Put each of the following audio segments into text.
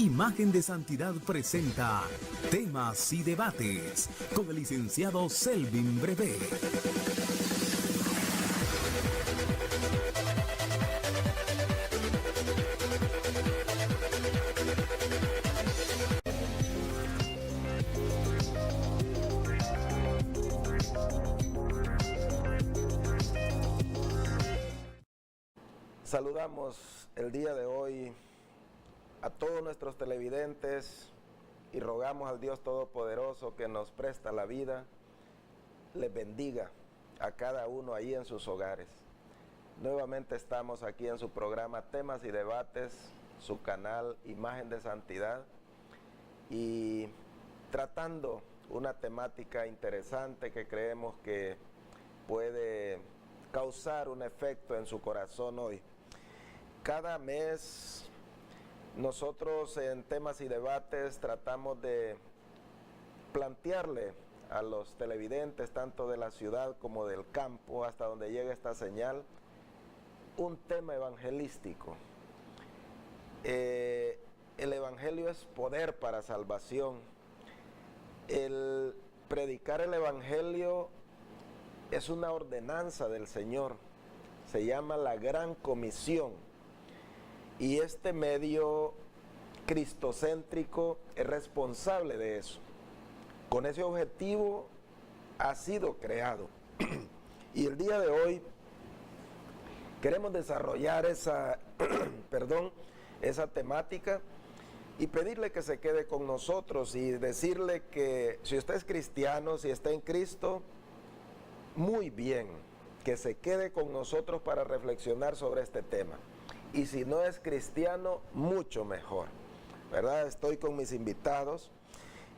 Imagen de Santidad presenta Temas y Debates con el licenciado Selvin Brevé. Saludamos el día de hoy a todos nuestros televidentes y rogamos al Dios Todopoderoso que nos presta la vida, les bendiga a cada uno ahí en sus hogares. Nuevamente estamos aquí en su programa Temas y Debates, su canal Imagen de Santidad, y tratando una temática interesante que creemos que puede causar un efecto en su corazón hoy. Cada mes nosotros en Temas y Debates tratamos de plantearle a los televidentes, tanto de la ciudad como del campo, hasta donde llega esta señal, un tema evangelístico. El evangelio es poder para salvación. El predicar el evangelio es una ordenanza del Señor, se llama la Gran Comisión. Y este medio cristocéntrico es responsable de eso. Con ese objetivo ha sido creado. Y el día de hoy queremos desarrollar esa temática y pedirle que se quede con nosotros y decirle que si usted es cristiano, si está en Cristo, muy bien, que se quede con nosotros para reflexionar sobre este tema. Y si no es cristiano, mucho mejor, ¿verdad? Estoy con mis invitados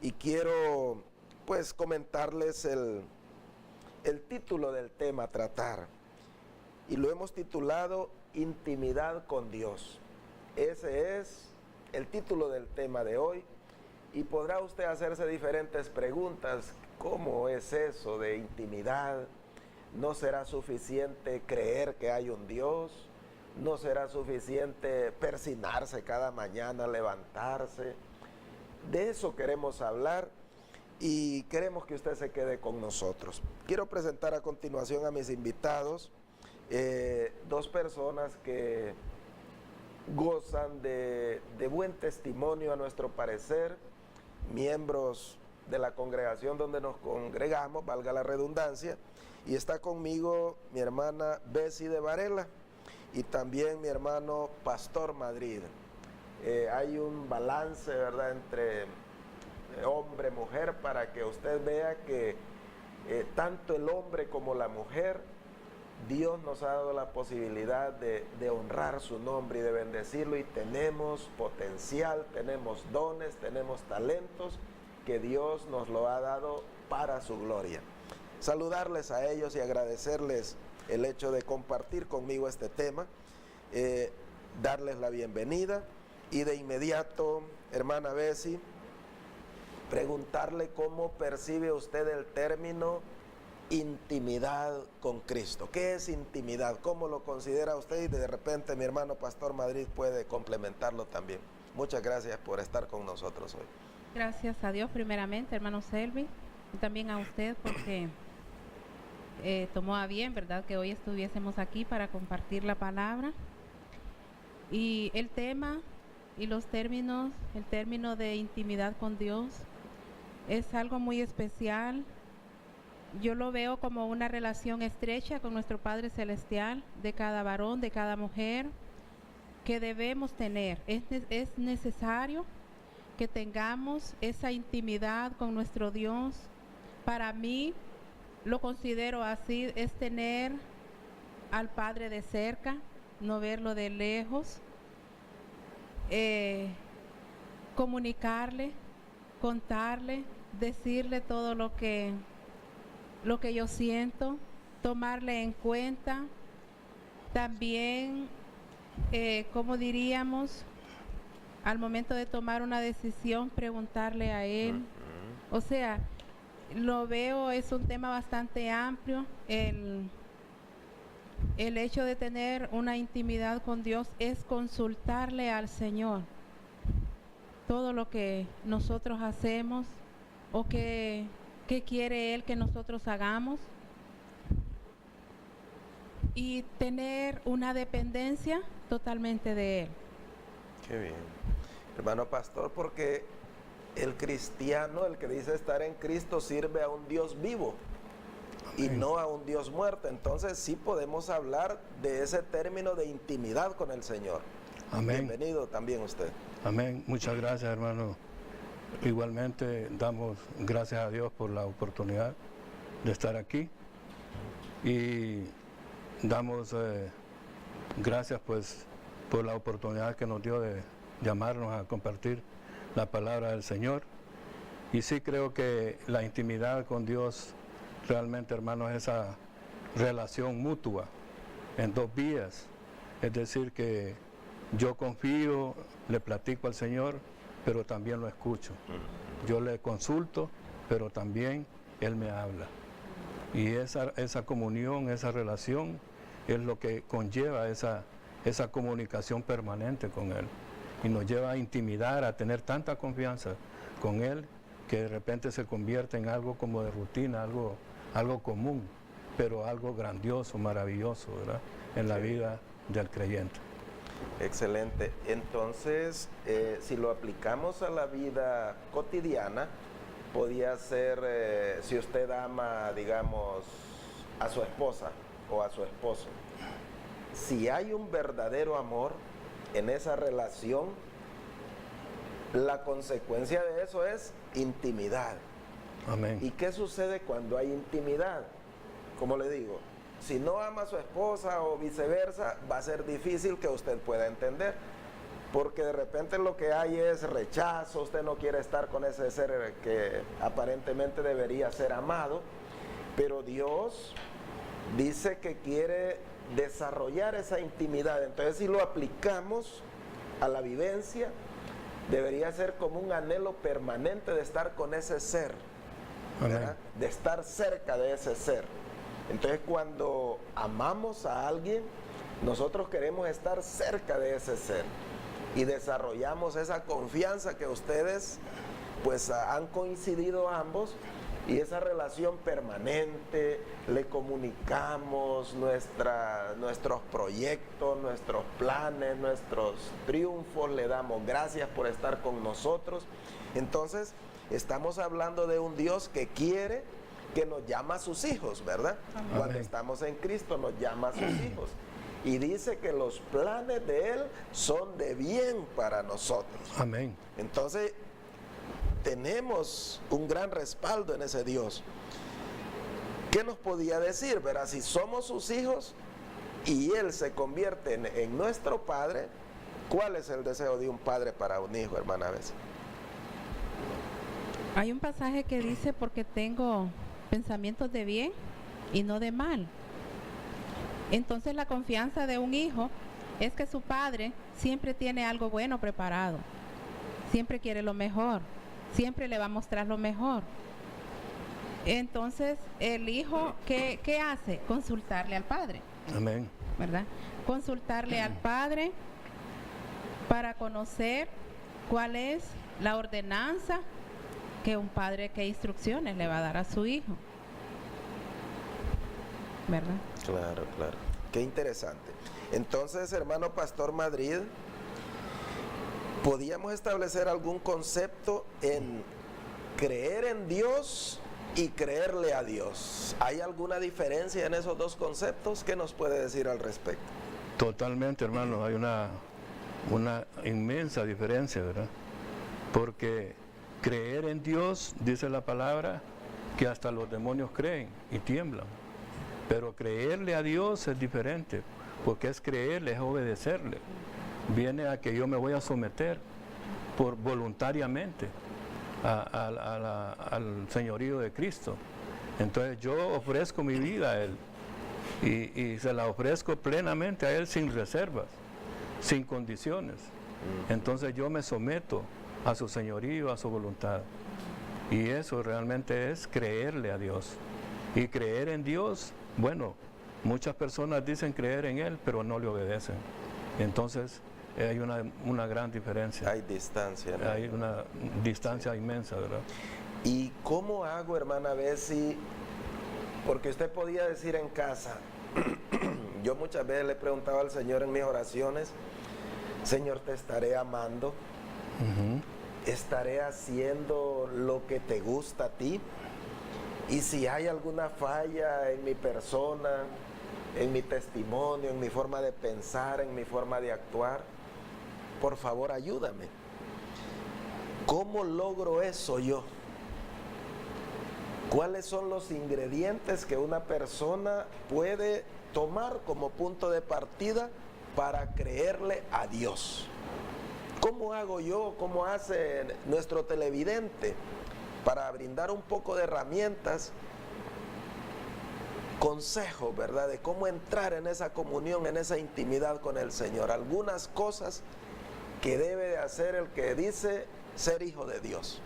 y quiero pues comentarles el título del tema a tratar. Y lo hemos titulado Intimidad con Dios. Ese es el título del tema de hoy. Y podrá usted hacerse diferentes preguntas. ¿Cómo es eso de intimidad? ¿No será suficiente creer que hay un Dios? ¿No será suficiente persignarse cada mañana, levantarse? De eso queremos hablar y queremos que usted se quede con nosotros. Quiero presentar a continuación a mis invitados, dos personas que gozan de buen testimonio a nuestro parecer, miembros de la congregación donde nos congregamos, valga la redundancia, y está conmigo mi hermana Bessie de Varela y también mi hermano Pastor Madrid. Hay un balance, ¿verdad?, entre hombre y mujer para que usted vea que tanto el hombre como la mujer, Dios nos ha dado la posibilidad de honrar su nombre y de bendecirlo, y tenemos potencial, tenemos dones, tenemos talentos que Dios nos lo ha dado para su gloria. Saludarles a ellos y agradecerles el hecho de compartir conmigo este tema, darles la bienvenida y de inmediato, hermana Bessie, preguntarle cómo percibe usted el término intimidad con Cristo. ¿Qué es intimidad? ¿Cómo lo considera usted? Y de repente mi hermano Pastor Madrid puede complementarlo también. Muchas gracias por estar con nosotros hoy. Gracias a Dios primeramente, hermano Selvin, y también a usted porque tomó a bien, ¿verdad?, que hoy estuviésemos aquí para compartir la palabra. Y el tema y los términos, el término de intimidad con Dios es algo muy especial. Yo lo veo como una relación estrecha con nuestro Padre Celestial, de cada varón, de cada mujer, que debemos tener. Es necesario que tengamos esa intimidad con nuestro Dios. Para mí, lo considero así, es tener al Padre de cerca, no verlo de lejos, comunicarle, contarle, decirle todo lo que yo siento, tomarle en cuenta. También, como diríamos, al momento de tomar una decisión, preguntarle a Él. O sea, lo veo, es un tema bastante amplio. El hecho de tener una intimidad con Dios es consultarle al Señor. todo lo que nosotros hacemos o qué quiere Él que nosotros hagamos, y tener una dependencia totalmente de Él. Qué bien. Hermano pastor, porque el cristiano, el que dice estar en Cristo, sirve a un Dios vivo y no a un Dios muerto. Entonces sí podemos hablar de ese término de intimidad con el Señor. Amén. Bienvenido también usted. Amén. Muchas gracias, hermano. Igualmente damos gracias a Dios por la oportunidad de estar aquí y damos gracias pues por la oportunidad que nos dio de llamarnos a compartir la palabra del Señor. Y sí creo que la intimidad con Dios realmente, hermanos, es esa relación mutua en dos vías. Es decir, que yo confío, le platico al Señor, pero también lo escucho. Yo le consulto, pero también Él me habla. Y esa comunión, esa relación es lo que conlleva esa comunicación permanente con Él. Y nos lleva a intimidar, a tener tanta confianza con Él, que de repente se convierte en algo como de rutina, algo común, pero algo grandioso, maravilloso, ¿verdad?, en la vida del creyente. Excelente. Entonces, si lo aplicamos a la vida cotidiana, podía ser, si usted ama, digamos, a su esposa o a su esposo, si hay un verdadero amor en esa relación, la consecuencia de eso es intimidad. Amén. ¿Y qué sucede cuando hay intimidad? Como le digo, si no ama a su esposa o viceversa, va a ser difícil que usted pueda entender, porque de repente lo que hay es rechazo, usted no quiere estar con ese ser que aparentemente debería ser amado, pero Dios dice que quiere desarrollar esa intimidad. Entonces, si lo aplicamos a la vivencia, debería ser como un anhelo permanente de estar con ese ser, ¿verdad?, de estar cerca de ese ser. Entonces, cuando amamos a alguien, nosotros queremos estar cerca de ese ser y desarrollamos esa confianza que ustedes pues han coincidido ambos, y esa relación permanente, le comunicamos nuestros proyectos, nuestros planes, nuestros triunfos, le damos gracias por estar con nosotros. Entonces, estamos hablando de un Dios que quiere, que nos llama a sus hijos, ¿verdad? Amén. Cuando estamos en Cristo nos llama a sus hijos. Y dice que los planes de Él son de bien para nosotros. Amén. Entonces, tenemos un gran respaldo en ese Dios. ¿Qué nos podía decir? Verá, si somos sus hijos y Él se convierte en nuestro Padre, ¿cuál es el deseo de un padre para un hijo, hermana Bess? Hay un pasaje que dice: porque tengo pensamientos de bien y no de mal. Entonces, la confianza de un hijo es que su padre siempre tiene algo bueno preparado, siempre quiere lo mejor, siempre le va a mostrar lo mejor. Entonces, el hijo, ¿qué hace? Consultarle al padre. Amén. ¿Verdad? Consultarle al padre para conocer cuál es la ordenanza que un padre, qué instrucciones le va a dar a su hijo. ¿Verdad? Claro, claro. Qué interesante. Entonces, hermano Pastor Madrid, ¿podíamos establecer algún concepto en creer en Dios y creerle a Dios? ¿Hay alguna diferencia en esos dos conceptos? ¿Qué nos puede decir al respecto? Totalmente, hermano, hay una inmensa diferencia, ¿verdad? Porque creer en Dios, dice la palabra, que hasta los demonios creen y tiemblan. Pero creerle a Dios es diferente, porque es creerle, es obedecerle. Viene a que yo me voy a someter voluntariamente al señorío de Cristo. Entonces yo ofrezco mi vida a Él y se la ofrezco plenamente a Él, sin reservas, sin condiciones. Entonces yo me someto a su señorío, a su voluntad. Y eso realmente es creerle a Dios. Y creer en Dios, bueno, muchas personas dicen creer en Él, pero no le obedecen. Entonces hay una gran diferencia. Hay distancia, ¿no? Hay una distancia inmensa, ¿verdad? ¿Y cómo hago, hermana Bessie? Porque usted podía decir en casa, yo muchas veces le preguntaba al Señor en mis oraciones, Señor, te estaré amando, estaré haciendo lo que te gusta a ti, y si hay alguna falla en mi persona, en mi testimonio, en mi forma de pensar, en mi forma de actuar, por favor ayúdame. ¿Cómo logro eso yo? ¿Cuáles son los ingredientes que una persona puede tomar como punto de partida para creerle a Dios? ¿Cómo hago yo? ¿Cómo hace nuestro televidente para brindar un poco de herramientas, consejos, ¿verdad? De cómo entrar en esa comunión, en esa intimidad con el Señor. Algunas cosas que debe de hacer el que dice ser hijo de Dios.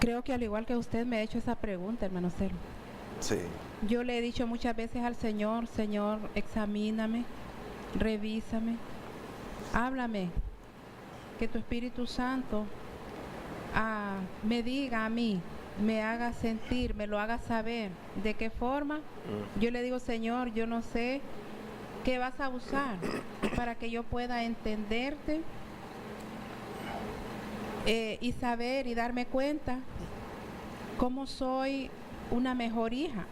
Creo que al igual que usted me ha hecho esa pregunta, hermano Selvi. Sí. Yo le he dicho muchas veces al Señor, Señor, examíname, revísame, háblame, que tu Espíritu Santo me diga a mí, me haga sentir, me lo haga saber. ¿De qué forma? Yo le digo, Señor, yo no sé qué vas a usar para que yo pueda entenderte y saber y darme cuenta cómo soy una mejor hija,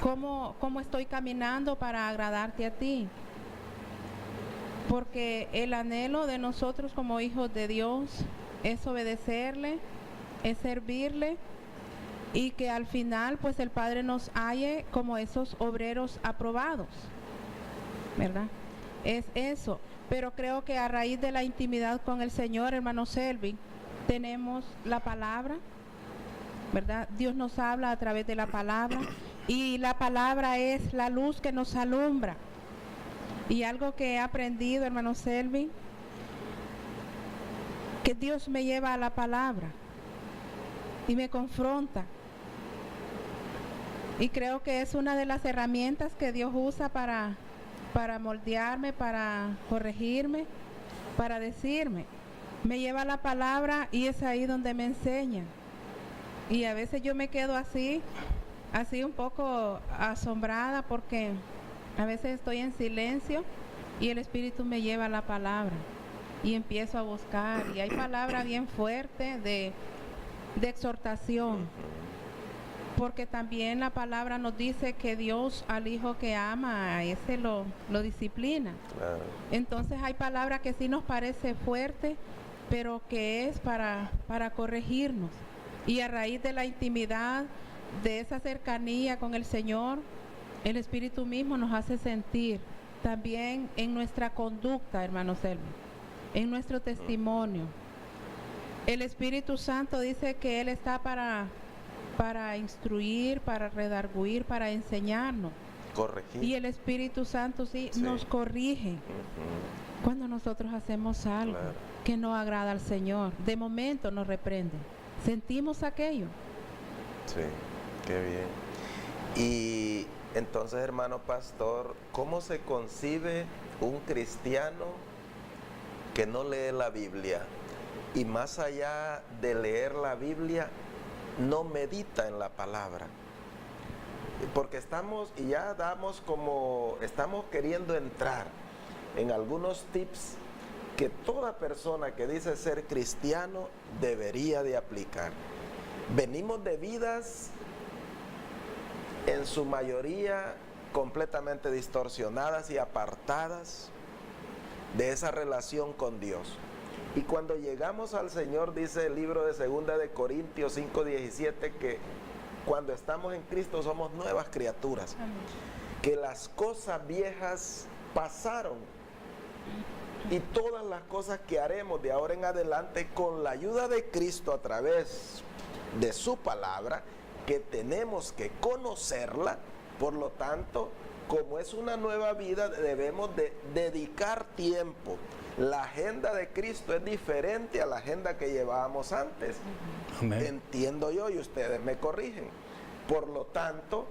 cómo estoy caminando para agradarte a ti. Porque el anhelo de nosotros como hijos de Dios es obedecerle, es servirle, y que al final pues el Padre nos halle como esos obreros aprobados, ¿verdad? Es eso. Pero creo que a raíz de la intimidad con el Señor, hermano Selvi, tenemos la palabra, ¿verdad? Dios nos habla a través de la palabra, y la palabra es la luz que nos alumbra. Y algo que he aprendido, hermano Selvi, que Dios me lleva a la palabra y me confronta. Y creo que es una de las herramientas que Dios usa para moldearme, para corregirme, para decirme. Me lleva a la palabra y es ahí donde me enseña. Y a veces yo me quedo así un poco asombrada, porque a veces estoy en silencio y el Espíritu me lleva a la palabra y empiezo a buscar, y hay palabra bien fuerte de exhortación, porque también la palabra nos dice que Dios al hijo que ama, a ese lo disciplina. Claro. Entonces hay palabra que sí nos parece fuerte, pero que es para corregirnos, y a raíz de la intimidad, de esa cercanía con el Señor, el Espíritu mismo nos hace sentir también en nuestra conducta, hermano Selvi, en nuestro testimonio. El Espíritu Santo dice que Él está para instruir, para redarguir, para enseñarnos. Corregir. Y el Espíritu Santo sí nos corrige cuando nosotros hacemos algo que no agrada al Señor. De momento nos reprende. Sentimos aquello. Sí, qué bien. Y entonces, hermano pastor, ¿cómo se concibe un cristiano que no lee la Biblia? Y más allá de leer la Biblia, no medita en la palabra. Porque estamos queriendo entrar en algunos tips que toda persona que dice ser cristiano debería de aplicar. Venimos de vidas en su mayoría completamente distorsionadas y apartadas de esa relación con Dios. Y cuando llegamos al Señor, dice el libro de 2 de Corintios 5:17, que cuando estamos en Cristo somos nuevas criaturas. Amén. Que las cosas viejas pasaron y todas las cosas que haremos de ahora en adelante con la ayuda de Cristo a través de su palabra, que tenemos que conocerla. Por lo tanto, como es una nueva vida, debemos de dedicar tiempo. La agenda de Cristo es diferente a la agenda que llevábamos antes. Amén. Entiendo yo, y ustedes me corrigen. Por lo tanto,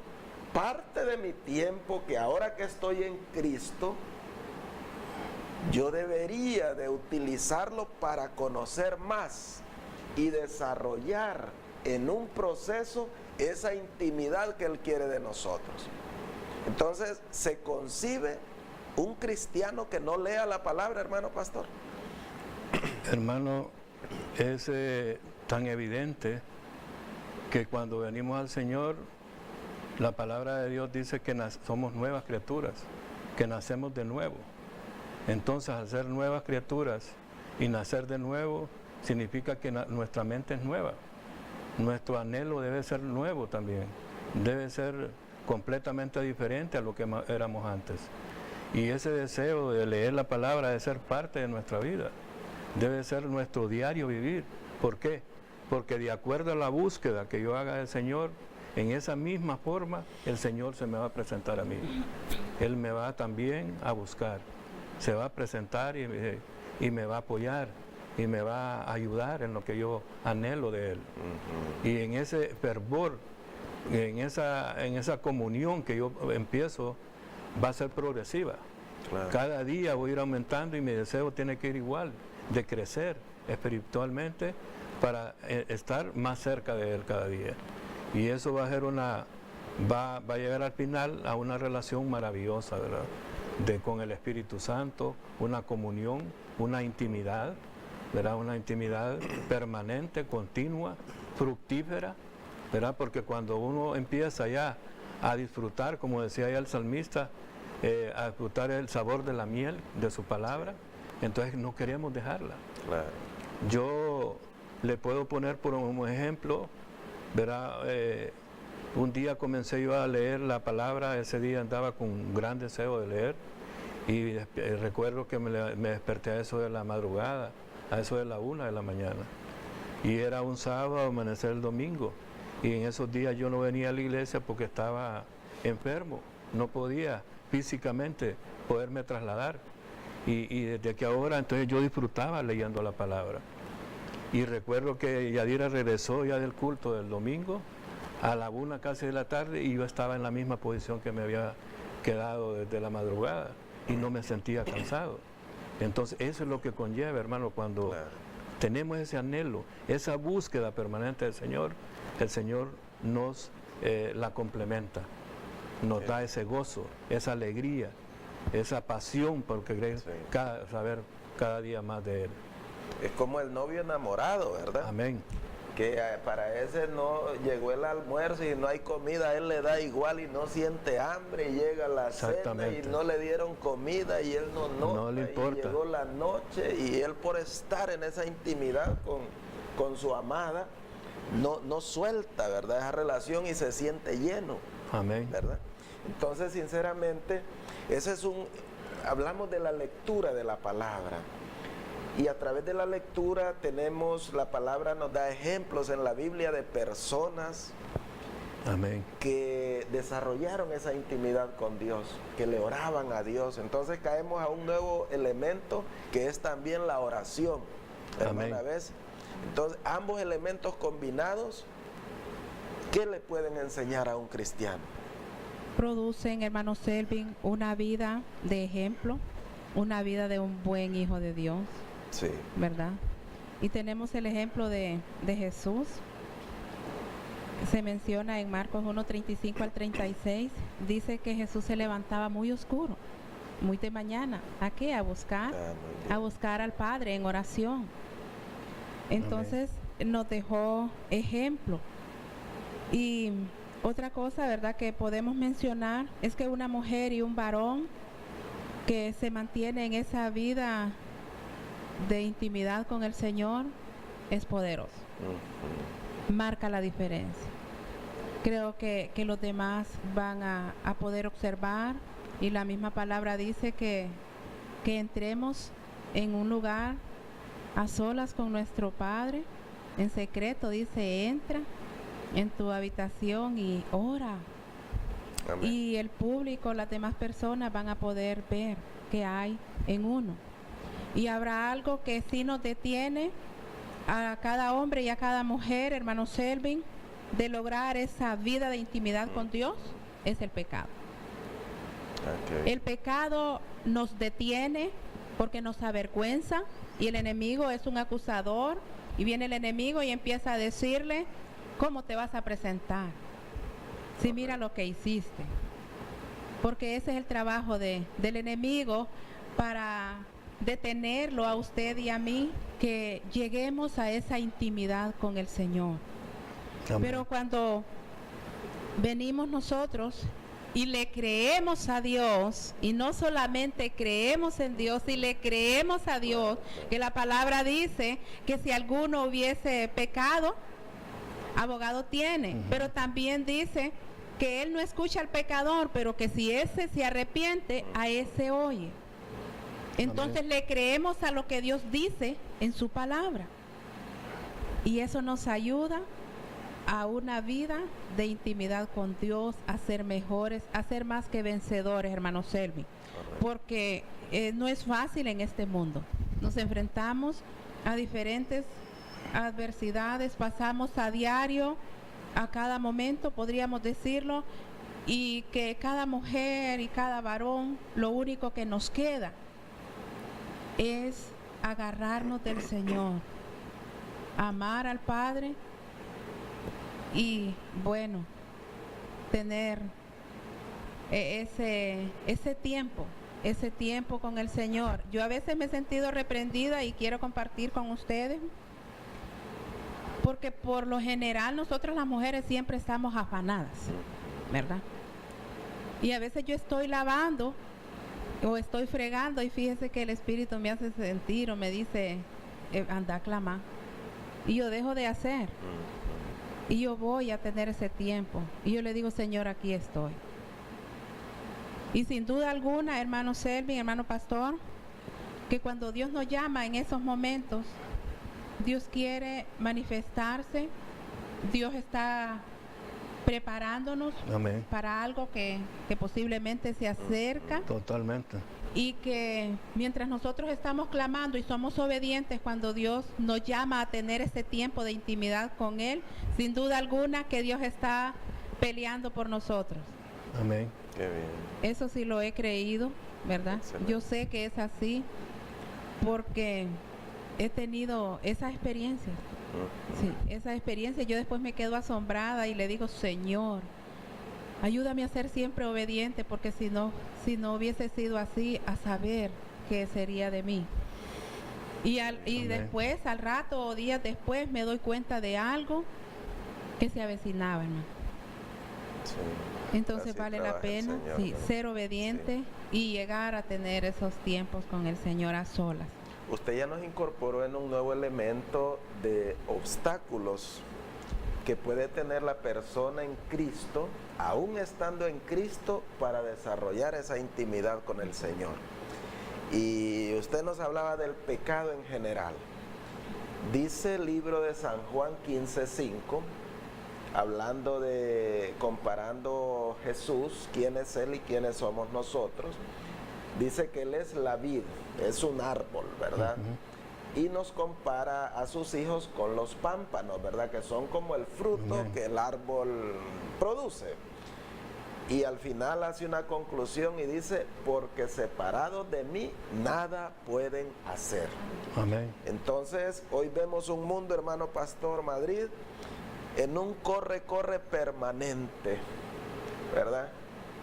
parte de mi tiempo, que ahora que estoy en Cristo, yo debería de utilizarlo para conocer más y desarrollar en un proceso esa intimidad que Él quiere de nosotros. Entonces, ¿se concibe un cristiano que no lea la palabra, hermano pastor? Hermano, es tan evidente que cuando venimos al Señor, la palabra de Dios dice que somos nuevas criaturas, que nacemos de nuevo. Entonces, al ser nuevas criaturas y nacer de nuevo, significa que nuestra mente es nueva. Nuestro anhelo debe ser nuevo también, debe ser completamente diferente a lo que éramos antes. Y ese deseo de leer la palabra debe ser parte de nuestra vida, debe ser nuestro diario vivir. ¿Por qué? Porque de acuerdo a la búsqueda que yo haga del Señor, en esa misma forma el Señor se me va a presentar a mí. Él me va también a buscar, se va a presentar y me va a apoyar y me va a ayudar en lo que yo anhelo de Él. Y en ese fervor, en esa comunión que yo empiezo, va a ser progresiva. Claro. Cada día voy a ir aumentando y mi deseo tiene que ir igual, de crecer espiritualmente para estar más cerca de Él cada día. Y eso va a ser va a llegar al final a una relación maravillosa, ¿verdad? Con el Espíritu Santo, una comunión, una intimidad, ¿verdad? Una intimidad permanente, continua, fructífera, ¿verdad? Porque cuando uno empieza ya a disfrutar, como decía ya el salmista, a disfrutar el sabor de la miel de su palabra, entonces no queremos dejarla. Claro. Yo le puedo poner por un ejemplo, ¿verdad? Un día comencé yo a leer la palabra, ese día andaba con un gran deseo de leer y recuerdo que me desperté a eso de la madrugada, a eso de la 1 de la mañana. Y era un sábado, amanecer el domingo. Y en esos días yo no venía a la iglesia porque estaba enfermo, no podía físicamente poderme trasladar. Y desde que ahora entonces yo disfrutaba leyendo la palabra. Y recuerdo que Yadira regresó ya del culto del domingo a la 1 casi de la tarde y yo estaba en la misma posición que me había quedado desde la madrugada y no me sentía cansado. Entonces eso es lo que conlleva, hermano, cuando tenemos ese anhelo, esa búsqueda permanente del Señor, el Señor nos la complementa, nos da ese gozo, esa alegría, esa pasión por querer saber cada día más de Él. Es como el novio enamorado, ¿verdad? Amén. Que para ese no llegó el almuerzo y no hay comida, él le da igual y no siente hambre, y llega la cena y no le dieron comida y él no le importa. Y llegó la noche y él, por estar en esa intimidad con su amada, no suelta, ¿verdad? Esa relación y se siente lleno. Amén. ¿Verdad? Entonces, sinceramente, hablamos de la lectura de la palabra. Y a través de la lectura la palabra nos da ejemplos en la Biblia de personas Amén. que desarrollaron esa intimidad con Dios, que le oraban a Dios. Entonces caemos a un nuevo elemento que es también la oración, hermana Bess. Entonces, ambos elementos combinados, ¿qué le pueden enseñar a un cristiano? Producen, hermano Selvin, una vida de ejemplo, una vida de un buen hijo de Dios. Sí. ¿Verdad? Y tenemos el ejemplo de Jesús. Se menciona en Marcos 1:35 al 36, dice que Jesús se levantaba muy oscuro, muy de mañana. ¿A qué? A buscar al Padre en oración. Entonces nos dejó ejemplo. Y otra cosa, ¿verdad?, que podemos mencionar es que una mujer y un varón que se mantiene en esa vida de intimidad con el Señor es poderoso. Marca la diferencia. Creo que los demás van a poder observar, y la misma palabra dice que entremos en un lugar a solas con nuestro Padre, en secreto, dice, entra en tu habitación y ora. Amén. Y el público, las demás personas van a poder ver qué hay en uno. Y habrá algo que sí nos detiene a cada hombre y a cada mujer, hermano Selvin, de lograr esa vida de intimidad con Dios, es el pecado. El pecado nos detiene porque nos avergüenza y el enemigo es un acusador y viene el enemigo y empieza a decirle, ¿cómo te vas a presentar? Si mira lo que hiciste. Porque ese es el trabajo del enemigo para detenerlo a usted y a mí, que lleguemos a esa intimidad con el Señor. Amén. Pero cuando venimos nosotros y le creemos a Dios, y no solamente creemos en Dios, y le creemos a Dios, que la palabra dice que si alguno hubiese pecado, abogado tiene, pero también dice que Él no escucha al pecador, pero que si ese se arrepiente, a ese oye. Entonces le creemos a lo que Dios dice en su palabra. Y eso nos ayuda a una vida de intimidad con Dios, a ser mejores, a ser más que vencedores, hermano Selvi. Porque no es fácil en este mundo. Nos enfrentamos a diferentes adversidades, pasamos a diario, a cada momento, podríamos decirlo, y que cada mujer y cada varón, lo único que nos queda es agarrarnos del Señor, amar al Padre y, bueno, tener ese tiempo con el Señor. Yo a veces me he sentido reprendida y quiero compartir con ustedes, porque por lo general nosotras las mujeres siempre estamos afanadas, ¿verdad? Y a veces yo estoy lavando o estoy fregando y fíjese que el Espíritu me hace sentir o me dice, anda a clamar. Y yo dejo de hacer. Y yo voy a tener ese tiempo. Y yo le digo, Señor, aquí estoy. Y sin duda alguna, hermano Selvi, hermano pastor, que cuando Dios nos llama en esos momentos, Dios quiere manifestarse, Dios está preparándonos Amén. para algo que posiblemente se acerca. Totalmente. Y que mientras nosotros estamos clamando y somos obedientes cuando Dios nos llama a tener ese tiempo de intimidad con Él, sin duda alguna que Dios está peleando por nosotros. Amén. Qué bien. Eso sí lo he creído, ¿verdad? Excelente. Yo sé que es así porque he tenido esa experiencia. Sí, esa experiencia. Yo después me quedo asombrada y le digo, Señor, ayúdame a ser siempre obediente, porque si no hubiese sido así, a saber qué sería de mí. Y Amén. después, al rato o días después, me doy cuenta de algo que se avecinaba, hermano. Sí. Entonces Así vale la trabaja el pena, Señor, sí, ¿verdad? ser obediente y llegar a tener esos tiempos con el Señor a solas. Usted ya nos incorporó en un nuevo elemento de obstáculos que puede tener la persona en Cristo, aún estando en Cristo, para desarrollar esa intimidad con el Señor. Y usted nos hablaba del pecado en general. Dice el libro de San Juan 15:5, hablando comparando Jesús, quién es Él y quiénes somos nosotros. Dice que Él es la vid, es un árbol, ¿verdad? Y nos compara a sus hijos con los pámpanos, ¿verdad? Que son como el fruto que el árbol produce. Y al final hace una conclusión y dice, porque separados de mí, nada pueden hacer. Amén. Entonces, hoy vemos un mundo, hermano Pastor Madrid, en un corre permanente, ¿verdad?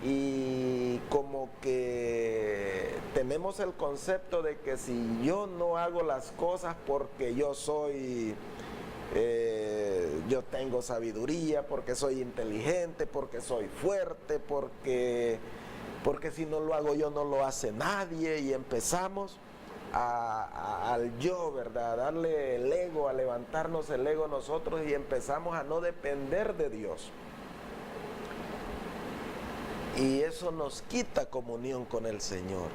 Y como que tenemos el concepto de que si yo no hago las cosas porque yo tengo sabiduría, porque soy inteligente, porque soy fuerte, porque si no lo hago yo no lo hace nadie, y empezamos al yo, ¿verdad? A darle el ego, a levantarnos el ego nosotros, y empezamos a no depender de Dios. Y eso nos quita comunión con el Señor.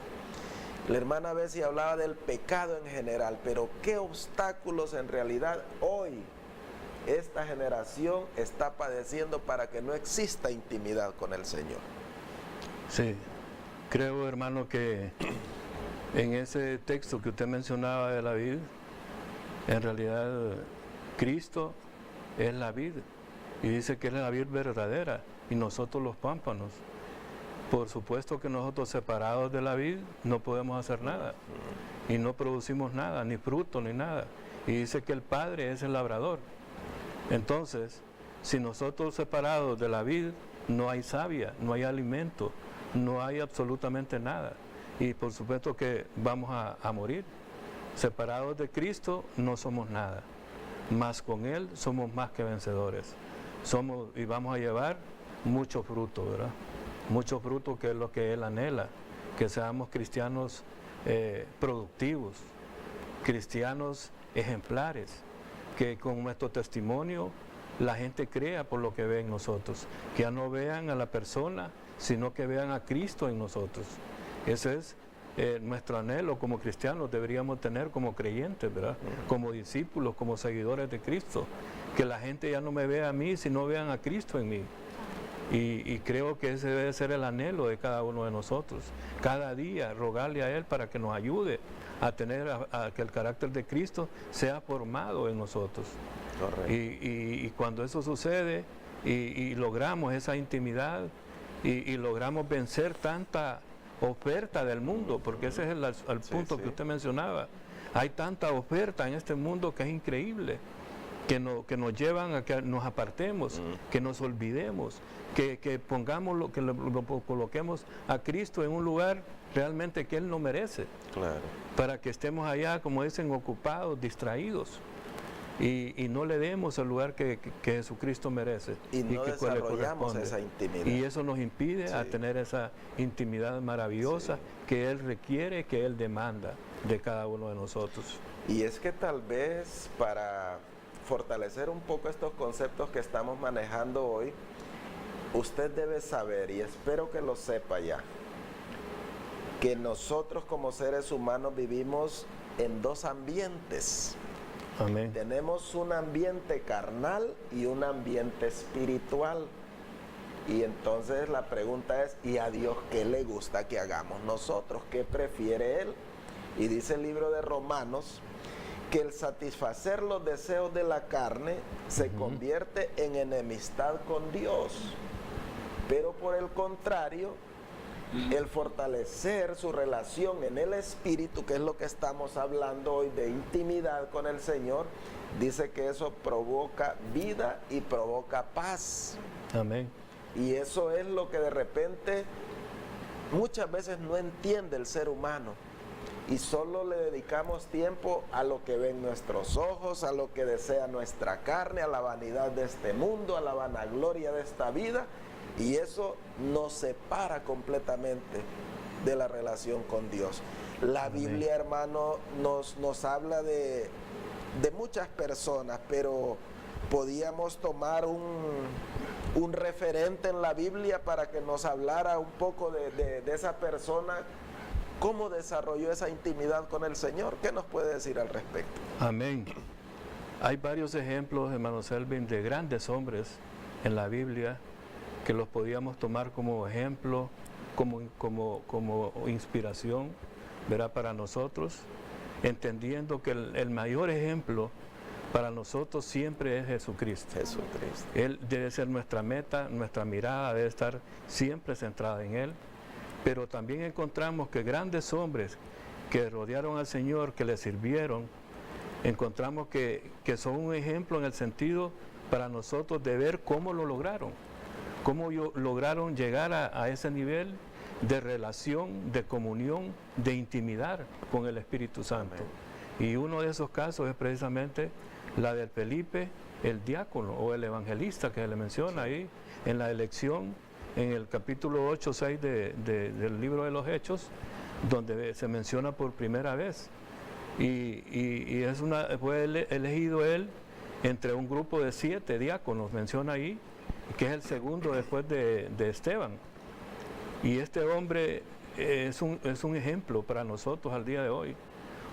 La hermana Bessie hablaba del pecado en general, pero ¿qué obstáculos en realidad hoy esta generación está padeciendo para que no exista intimidad con el Señor? Sí, creo, hermano, que en ese texto que usted mencionaba de la vid, en realidad Cristo es la vid, y dice que Él es la vid verdadera y nosotros los pámpanos. Por supuesto que nosotros separados de la vid no podemos hacer nada y no producimos nada, ni fruto, ni nada. Y dice que el Padre es el labrador. Entonces, si nosotros separados de la vid no hay savia, no hay alimento, no hay absolutamente nada. Y por supuesto que vamos a morir. Separados de Cristo no somos nada, mas con Él somos más que vencedores. Somos y vamos a llevar mucho fruto, ¿verdad? Mucho fruto, que es lo que Él anhela, que seamos cristianos productivos, cristianos ejemplares, que con nuestro testimonio la gente crea por lo que ve en nosotros, que ya no vean a la persona, sino que vean a Cristo en nosotros. Ese es nuestro anhelo como cristianos, deberíamos tener como creyentes, ¿verdad? Como discípulos, como seguidores de Cristo, que la gente ya no me vea a mí, sino vean a Cristo en mí. Y creo que ese debe ser el anhelo de cada uno de nosotros. Cada día rogarle a Él para que nos ayude a tener a que el carácter de Cristo sea formado en nosotros. Correcto. Y cuando eso sucede y logramos esa intimidad y logramos vencer tanta oferta del mundo, porque ese es el punto que usted mencionaba. Hay tanta oferta en este mundo que es increíble, que nos llevan a que nos apartemos, que nos olvidemos, que pongamos lo coloquemos a Cristo en un lugar realmente que Él no merece. Claro. Para que estemos allá, como dicen, ocupados, distraídos. Y no le demos el lugar que Jesucristo merece. Y no que desarrollamos esa intimidad. Y eso nos impide a tener esa intimidad maravillosa que Él requiere, que Él demanda de cada uno de nosotros. Y es que tal vez para fortalecer un poco estos conceptos que estamos manejando hoy, usted debe saber, y espero que lo sepa ya, que nosotros como seres humanos vivimos en dos ambientes. Amén. Tenemos un ambiente carnal y un ambiente espiritual. Y entonces la pregunta es, ¿y a Dios qué le gusta que hagamos nosotros? ¿Qué prefiere Él? Y dice el libro de Romanos que el satisfacer los deseos de la carne se convierte en enemistad con Dios. Pero por el contrario, el fortalecer su relación en el Espíritu, que es lo que estamos hablando hoy de intimidad con el Señor, dice que eso provoca vida y provoca paz. Amén. Y eso es lo que de repente muchas veces no entiende el ser humano. Y solo le dedicamos tiempo a lo que ven nuestros ojos, a lo que desea nuestra carne, a la vanidad de este mundo, a la vanagloria de esta vida. Y eso nos separa completamente de la relación con Dios. La Biblia, hermano, nos habla de muchas personas, pero podíamos tomar un referente en la Biblia para que nos hablara un poco de esa persona, cómo desarrolló esa intimidad con el Señor. ¿Qué nos puede decir al respecto? Amén. Hay varios ejemplos, hermano Selvin, de grandes hombres en la Biblia que los podíamos tomar como ejemplo, como inspiración, ¿verdad? Para nosotros, entendiendo que el mayor ejemplo para nosotros siempre es Jesucristo. Él debe ser nuestra meta, nuestra mirada debe estar siempre centrada en Él, pero también encontramos que grandes hombres que rodearon al Señor, que le sirvieron, encontramos que son un ejemplo en el sentido para nosotros de ver cómo lo lograron. Cómo lograron llegar a ese nivel de relación, de comunión, de intimidad con el Espíritu Santo. Amén. Y uno de esos casos es precisamente la de Felipe, el diácono o el evangelista que se le menciona ahí en la elección, en el capítulo 8, 6 del libro de los Hechos, donde se menciona por primera vez. Y fue elegido él entre un grupo de 7 diáconos, menciona ahí, que es el segundo después de Esteban. Y este hombre es un ejemplo para nosotros al día de hoy.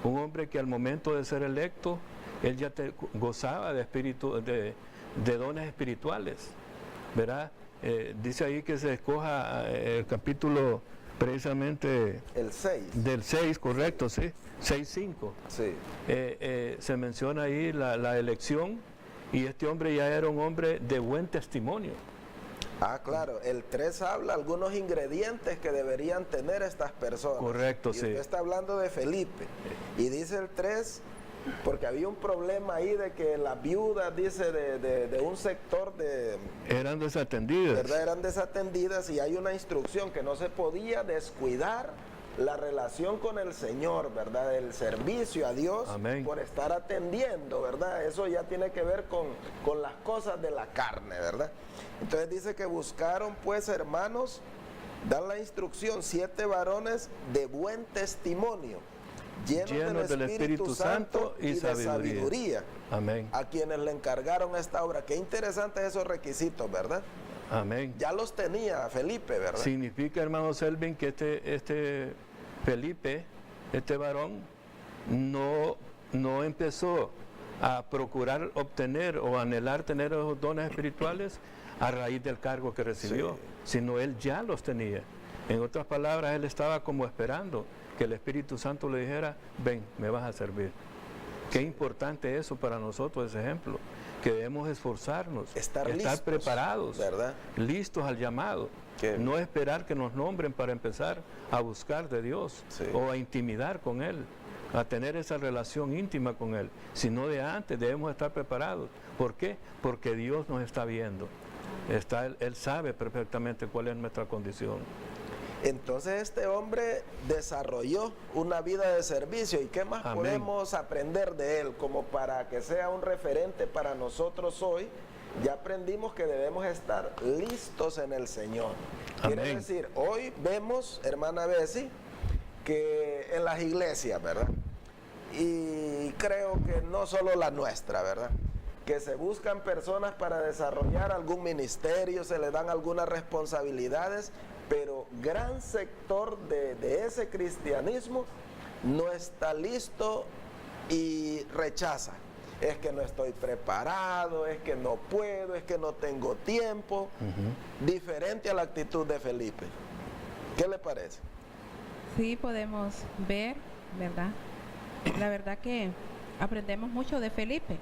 Un hombre que al momento de ser electo, él ya gozaba de dones espirituales, ¿verdad? Dice ahí que se escoja el capítulo precisamente... El 6. Del 6, correcto, sí. 6:5. Sí. Se menciona ahí la elección. Y este hombre ya era un hombre de buen testimonio. Ah, claro, el 3 habla algunos ingredientes que deberían tener estas personas. Correcto, y sí. usted está hablando de Felipe. Y dice el 3, porque había un problema ahí de que las viudas, dice, de un sector de... Eran desatendidas. ¿Verdad? Eran desatendidas, y hay una instrucción que no se podía descuidar la relación con el Señor, ¿verdad? El servicio a Dios. Amén. Por estar atendiendo, ¿verdad? Eso ya tiene que ver con las cosas de la carne, ¿verdad? Entonces dice que buscaron, pues, hermanos, dan la instrucción, 7 varones de buen testimonio, llenos del Espíritu Santo y de sabiduría, Amén. a quienes le encargaron esta obra. Qué interesantes esos requisitos, ¿verdad? Amén. Ya los tenía Felipe, ¿verdad? Significa, hermano Selvin, que este Felipe, este varón, no empezó a procurar obtener o anhelar tener esos dones espirituales a raíz del cargo que recibió, Sí. sino él ya los tenía. En otras palabras, él estaba como esperando que el Espíritu Santo le dijera, ven, me vas a servir. Qué importante eso para nosotros, ese ejemplo, que debemos esforzarnos, Estar listos, preparados, ¿verdad? listos al llamado. Qué No esperar que nos nombren para empezar a buscar de Dios, Sí. o a intimidar con Él, a tener esa relación íntima con Él, sino de antes debemos estar preparados. ¿Por qué? Porque Dios nos está viendo. Él sabe perfectamente cuál es nuestra condición. Entonces este hombre desarrolló una vida de servicio, y qué más Amén. podemos aprender de él como para que sea un referente para nosotros hoy. Ya aprendimos que debemos estar listos en el Señor. Quiere Amén. decir, hoy vemos, hermana Bessie, que en las iglesias, ¿verdad? Y creo que no solo la nuestra, ¿verdad? Que se buscan personas para desarrollar algún ministerio, se le dan algunas responsabilidades, pero gran sector de ese cristianismo no está listo y rechaza. Es que no estoy preparado, es que no puedo, es que no tengo tiempo. Diferente a la actitud de Felipe. ¿Qué le parece? Sí, podemos ver, ¿verdad? La verdad que aprendemos mucho de Felipe.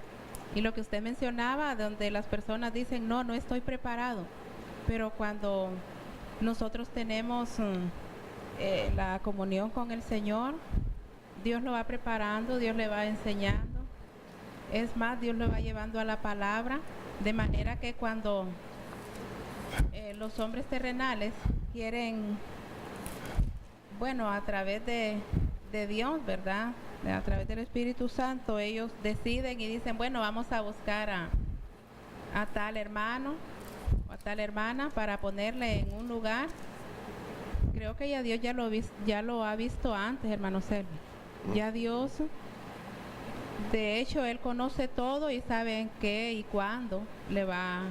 Y lo que usted mencionaba, donde las personas dicen, no estoy preparado. Pero cuando nosotros tenemos la comunión con el Señor, Dios lo va preparando, Dios le va enseñando. Es más, Dios lo va llevando a la palabra, de manera que cuando los hombres terrenales quieren, bueno, a través de Dios, ¿verdad? A través del Espíritu Santo, ellos deciden y dicen, bueno, vamos a buscar a tal hermano o a tal hermana para ponerle en un lugar. Creo que ya Dios ya lo ha visto antes, hermano Sergio. Ya Dios, de hecho, Él conoce todo y sabe en qué y cuándo le va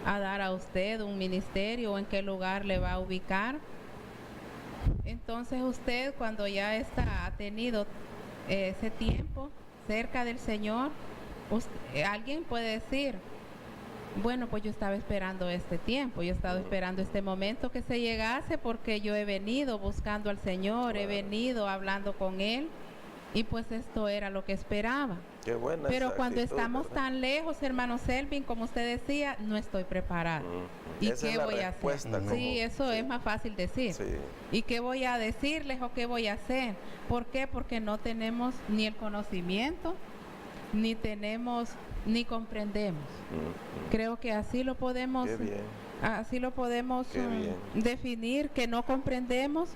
a dar a usted un ministerio o en qué lugar le va a ubicar. Entonces usted, cuando ya ha tenido ese tiempo cerca del Señor, alguien puede decir, bueno, pues yo estaba esperando este tiempo, yo he estado esperando este momento que se llegase, porque yo he venido buscando al Señor, he venido hablando con Él, y pues esto era lo que esperaba. Qué buena Pero esa cuando actitud, estamos ¿verdad? tan lejos, hermano Selvin, como usted decía, no estoy preparado. ¿Y Esa qué es la voy a hacer? respuesta, como- Sí, eso es más fácil decir. Sí. ¿Y qué voy a decirles o qué voy a hacer? ¿Por qué? Porque no tenemos ni el conocimiento, ni comprendemos. Creo que así lo podemos, Qué bien. Qué bien. definir, que no comprendemos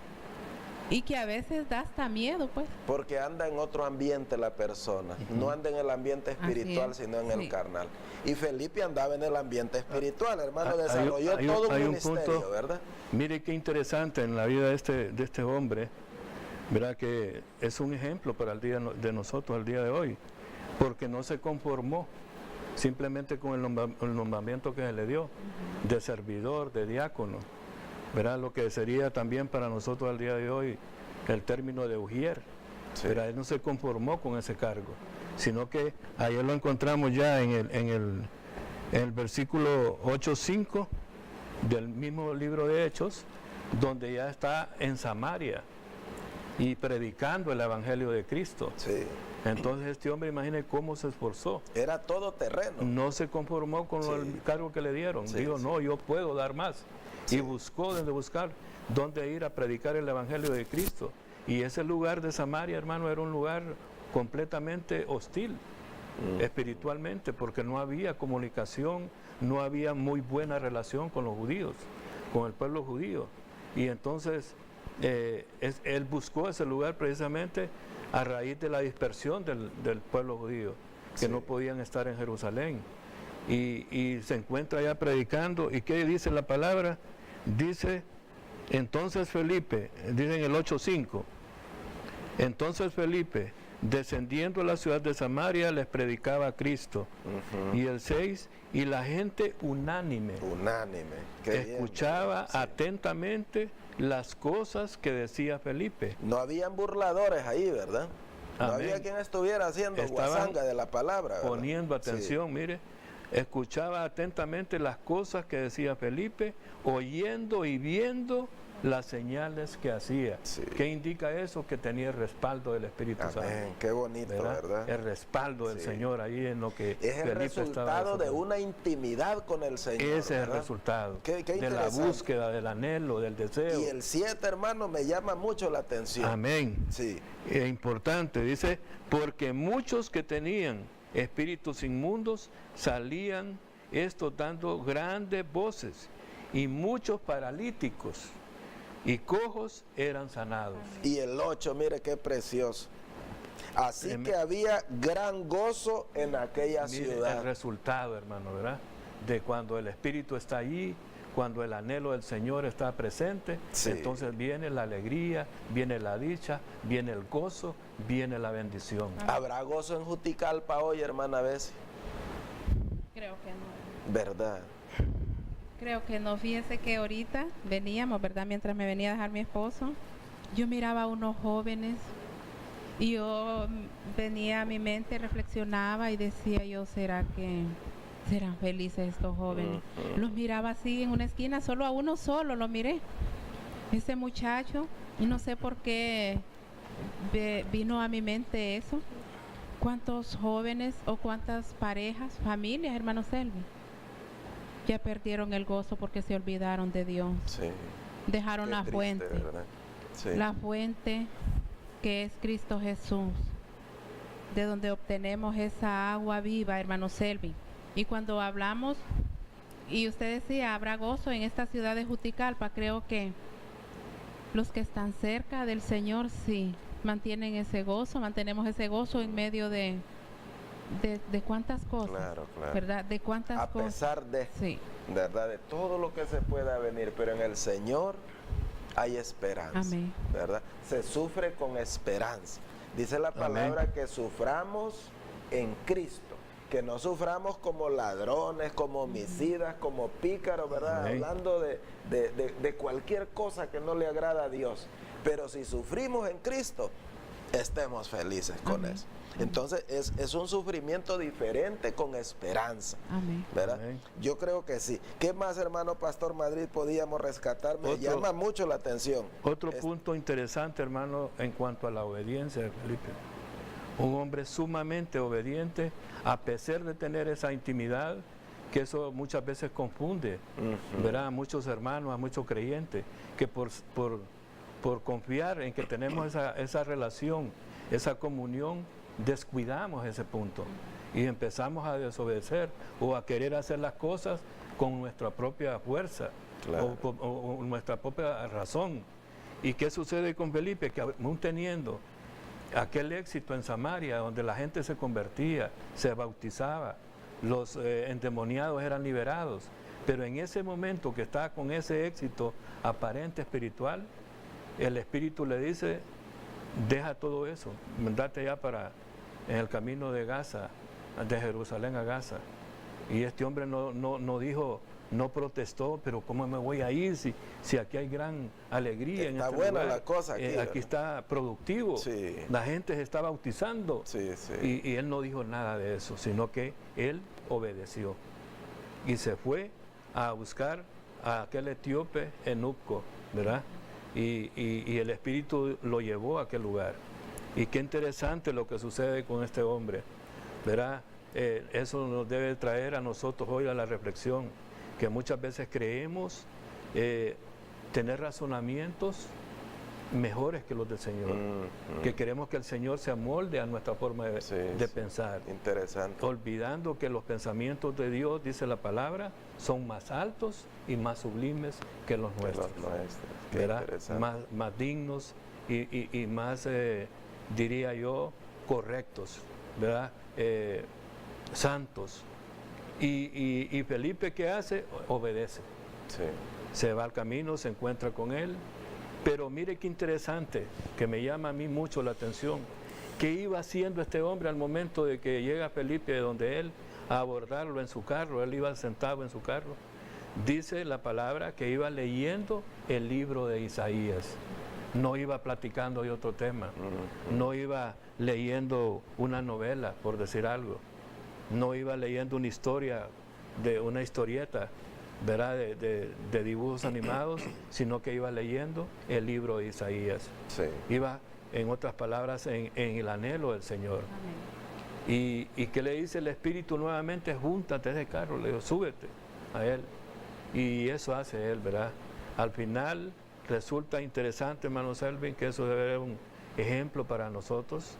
y que a veces da hasta miedo, pues. Porque anda en otro ambiente la persona, no anda en el ambiente espiritual, Así es, sino en el sí. carnal. Y Felipe andaba en el ambiente espiritual, hermano, Hay- desarrolló hay- todo un hay un ministerio, punto- ¿verdad? Mire qué interesante en la vida de este hombre, ¿verdad? Que es un ejemplo para el día de nosotros, el día de hoy, porque no se conformó simplemente con el nombramiento que se le dio de servidor, de diácono, ¿verdad? Lo que sería también para nosotros al día de hoy el término de ujier. Sí. Pero él no se conformó con ese cargo, sino que ayer lo encontramos ya en el versículo 8:5 del mismo libro de Hechos, donde ya está en Samaria y predicando el Evangelio de Cristo. Sí. Entonces este hombre, imagine cómo se esforzó. Era todo terreno. No se conformó con Sí. el cargo que le dieron. Sí, Dijo, sí. no, yo puedo dar más. Sí. Y buscó desde buscar dónde ir a predicar el Evangelio de Cristo. Y ese lugar de Samaria, hermano, era un lugar completamente hostil espiritualmente, porque no había comunicación, no había muy buena relación con los judíos, con el pueblo judío. Y entonces él buscó ese lugar precisamente a raíz de la dispersión del pueblo judío, que Sí. no podían estar en Jerusalén. Y se encuentra allá predicando. ¿Y qué dice la palabra? Dice, entonces Felipe, dice en el 8:5, entonces Felipe, descendiendo a la ciudad de Samaria, les predicaba a Cristo. Y el 6, y la gente unánime Unánime. Qué bien, escuchaba ¿verdad? Sí. atentamente las cosas que decía Felipe. No habían burladores ahí, ¿verdad? No Amén. había quien estuviera haciendo Estaban guasanga de la palabra, ¿verdad? Poniendo atención, mire, escuchaba atentamente las cosas que decía Felipe, oyendo y viendo las señales que hacía. Sí. ¿Qué indica eso? Que tenía el respaldo del Espíritu Sí. Amén. Santo. Qué bonito, ¿verdad? El respaldo del Sí. Señor ahí en lo que Es el Felipe estaba resultado de desarrollando. una intimidad con el Señor. Ese es el ¿verdad? resultado Qué de la interesante. búsqueda, del anhelo, del deseo. Y el 7, hermano, me llama mucho la atención. Amén. Sí. Es importante, dice, porque muchos que tenían espíritus inmundos salían estos dando grandes voces, y muchos paralíticos y cojos eran sanados. Y el 8, mire qué precioso. Así Amén. que había gran gozo en aquella Mire ciudad. el resultado, hermano, ¿verdad? De cuando el Espíritu está allí, cuando el anhelo del Señor está presente, Sí. entonces viene la alegría, viene la dicha, viene el gozo, viene la bendición. ¿Habrá gozo en Juticalpa hoy, hermana Bessie? Creo que no. ¿Verdad? Creo que no. Fíjese que ahorita veníamos, ¿verdad? Mientras me venía a dejar mi esposo, yo miraba a unos jóvenes y yo venía a mi mente, reflexionaba y decía yo, ¿será que serán felices estos jóvenes? Los miraba así en una esquina, solo a uno solo lo miré. Ese muchacho, y no sé por qué vino a mi mente eso. ¿Cuántos jóvenes o cuántas parejas, familias, hermano Selvi, ya perdieron el gozo porque se olvidaron de Dios? Sí. Dejaron Qué la triste, fuente, ¿verdad? Sí. la fuente que es Cristo Jesús, de donde obtenemos esa agua viva, hermano Selvi. Y cuando hablamos, y usted decía, habrá gozo en esta ciudad de Juticalpa, creo que los que están cerca del Señor sí mantienen ese gozo, mantenemos ese gozo en medio de cuántas cosas, Claro, claro. ¿verdad? De cuántas A cosas. pesar de, Sí, ¿verdad? De todo lo que se pueda venir, pero en el Señor hay esperanza. Amén. ¿Verdad? Se sufre con esperanza. Dice la palabra que suframos en Cristo, que no suframos como ladrones, como homicidas, como pícaros, ¿verdad? Amén. Hablando de cualquier cosa que no le agrada a Dios. Pero si sufrimos en Cristo, estemos felices con Amén. eso. Entonces es un sufrimiento diferente con esperanza. amén. ¿Verdad? Amén. Yo creo que sí. ¿Qué más, hermano Pastor Madrid, podíamos rescatar? Me Otro- llama mucho la atención. Otro punto interesante, hermano, en cuanto a la obediencia de Felipe. Un hombre sumamente obediente, a pesar de tener esa intimidad, que eso muchas veces confunde, ¿verdad? A muchos hermanos, a muchos creyentes, que por confiar en que tenemos esa relación, esa comunión, descuidamos ese punto y empezamos a desobedecer o a querer hacer las cosas con nuestra propia fuerza. Claro. O nuestra propia razón. ¿Y qué sucede con Felipe? Que aún teniendo aquel éxito en Samaria, donde la gente se convertía, se bautizaba, los endemoniados eran liberados, pero en ese momento que está con ese éxito aparente espiritual, el Espíritu le dice, deja todo eso, mandate ya en el camino de Gaza, de Jerusalén a Gaza. Y este hombre no dijo, no protestó, pero ¿cómo me voy a ir si aquí hay gran alegría? Está en este buena lugar? la cosa aquí, Aquí ¿verdad? está productivo, Sí. la gente se está bautizando. Sí, sí. Y él no dijo nada de eso, sino que él obedeció. Y se fue a buscar a aquel etíope Eunuco, ¿verdad? Y el Espíritu lo llevó a aquel lugar. Y qué interesante lo que sucede con este hombre, ¿verdad? Eso nos debe traer a nosotros hoy a la reflexión, que muchas veces creemos tener razonamientos mejores que los del Señor, que queremos que el Señor se amolde a nuestra forma de pensar. Interesante. Olvidando que los pensamientos de Dios, dice la palabra, son más altos y más sublimes que los nuestros. ¿Verdad? Más dignos y más, diría yo, correctos, ¿verdad? Santos. Y Felipe, ¿qué hace? Obedece. Sí. Se va al camino, se encuentra con él. Pero mire qué interesante, que me llama a mí mucho la atención. ¿Qué iba haciendo este hombre al momento de que llega Felipe donde él a abordarlo en su carro? Él iba sentado en su carro. Dice la palabra que iba leyendo el libro de Isaías. No iba platicando de otro tema. No iba leyendo una novela, por decir algo. No iba leyendo una historia, una historieta, ¿verdad? De dibujos animados, sino que iba leyendo el libro de Isaías. Sí. Iba, en otras palabras, en el anhelo del Señor. Y ¿qué le dice el Espíritu nuevamente? Júntate de carro, le digo, súbete a él. Y eso hace él, ¿verdad? Al final resulta interesante, hermano Selvin, que eso debe ser un ejemplo para nosotros,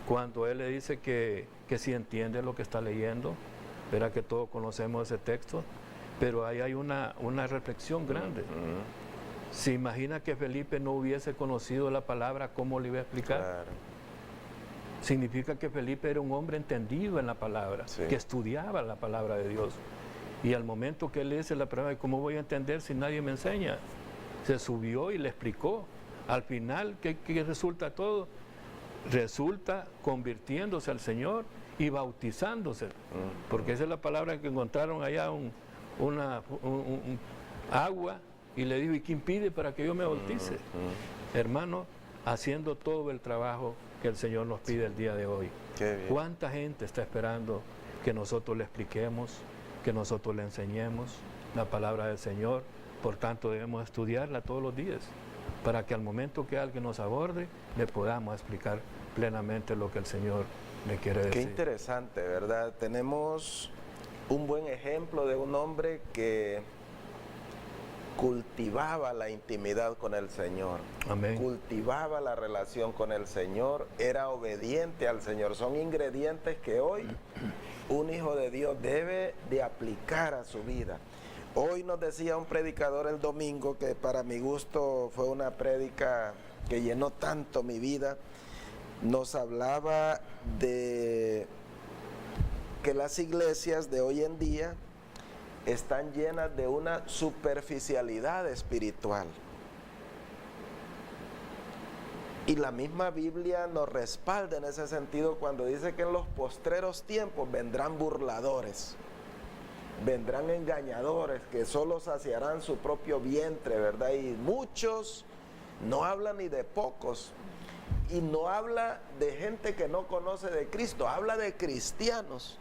cuando él le dice que si entiende lo que está leyendo, ¿verdad? Que todos conocemos ese texto. Pero ahí hay una reflexión grande. ¿Se imagina que Felipe no hubiese conocido la palabra? ¿Cómo le iba a explicar? Claro. Significa que Felipe era un hombre entendido en la palabra, que estudiaba la palabra de Dios. Y al momento que él le dice la palabra, ¿cómo voy a entender si nadie me enseña? Se subió y le explicó. Al final, ¿qué resulta todo? Resulta convirtiéndose al Señor y bautizándose. Porque esa es la palabra que encontraron allá, agua, y le dijo, ¿y quién pide para que yo me bautice? Hermano, haciendo todo el trabajo que el Señor nos pide el día de hoy. ¿Cuánta gente está esperando que nosotros le expliquemos, que nosotros le enseñemos la palabra del Señor? Por tanto, debemos estudiarla todos los días, para que al momento que alguien nos aborde, le podamos explicar plenamente lo que el Señor le quiere decir. Qué interesante, ¿verdad? Tenemos un buen ejemplo de un hombre que cultivaba la intimidad con el Señor. Amén. Cultivaba la relación con el Señor, era obediente al Señor. Son ingredientes que hoy un hijo de Dios debe de aplicar a su vida. Hoy nos decía un predicador el domingo, que para mi gusto fue una prédica que llenó tanto mi vida. Nos hablaba de que las iglesias de hoy en día están llenas de una superficialidad espiritual. Y la misma Biblia nos respalda en ese sentido cuando dice que en los postreros tiempos vendrán burladores, vendrán engañadores que solo saciarán su propio vientre, ¿verdad? Y muchos, no habla ni de pocos, y no habla de gente que no conoce de Cristo, habla de cristianos.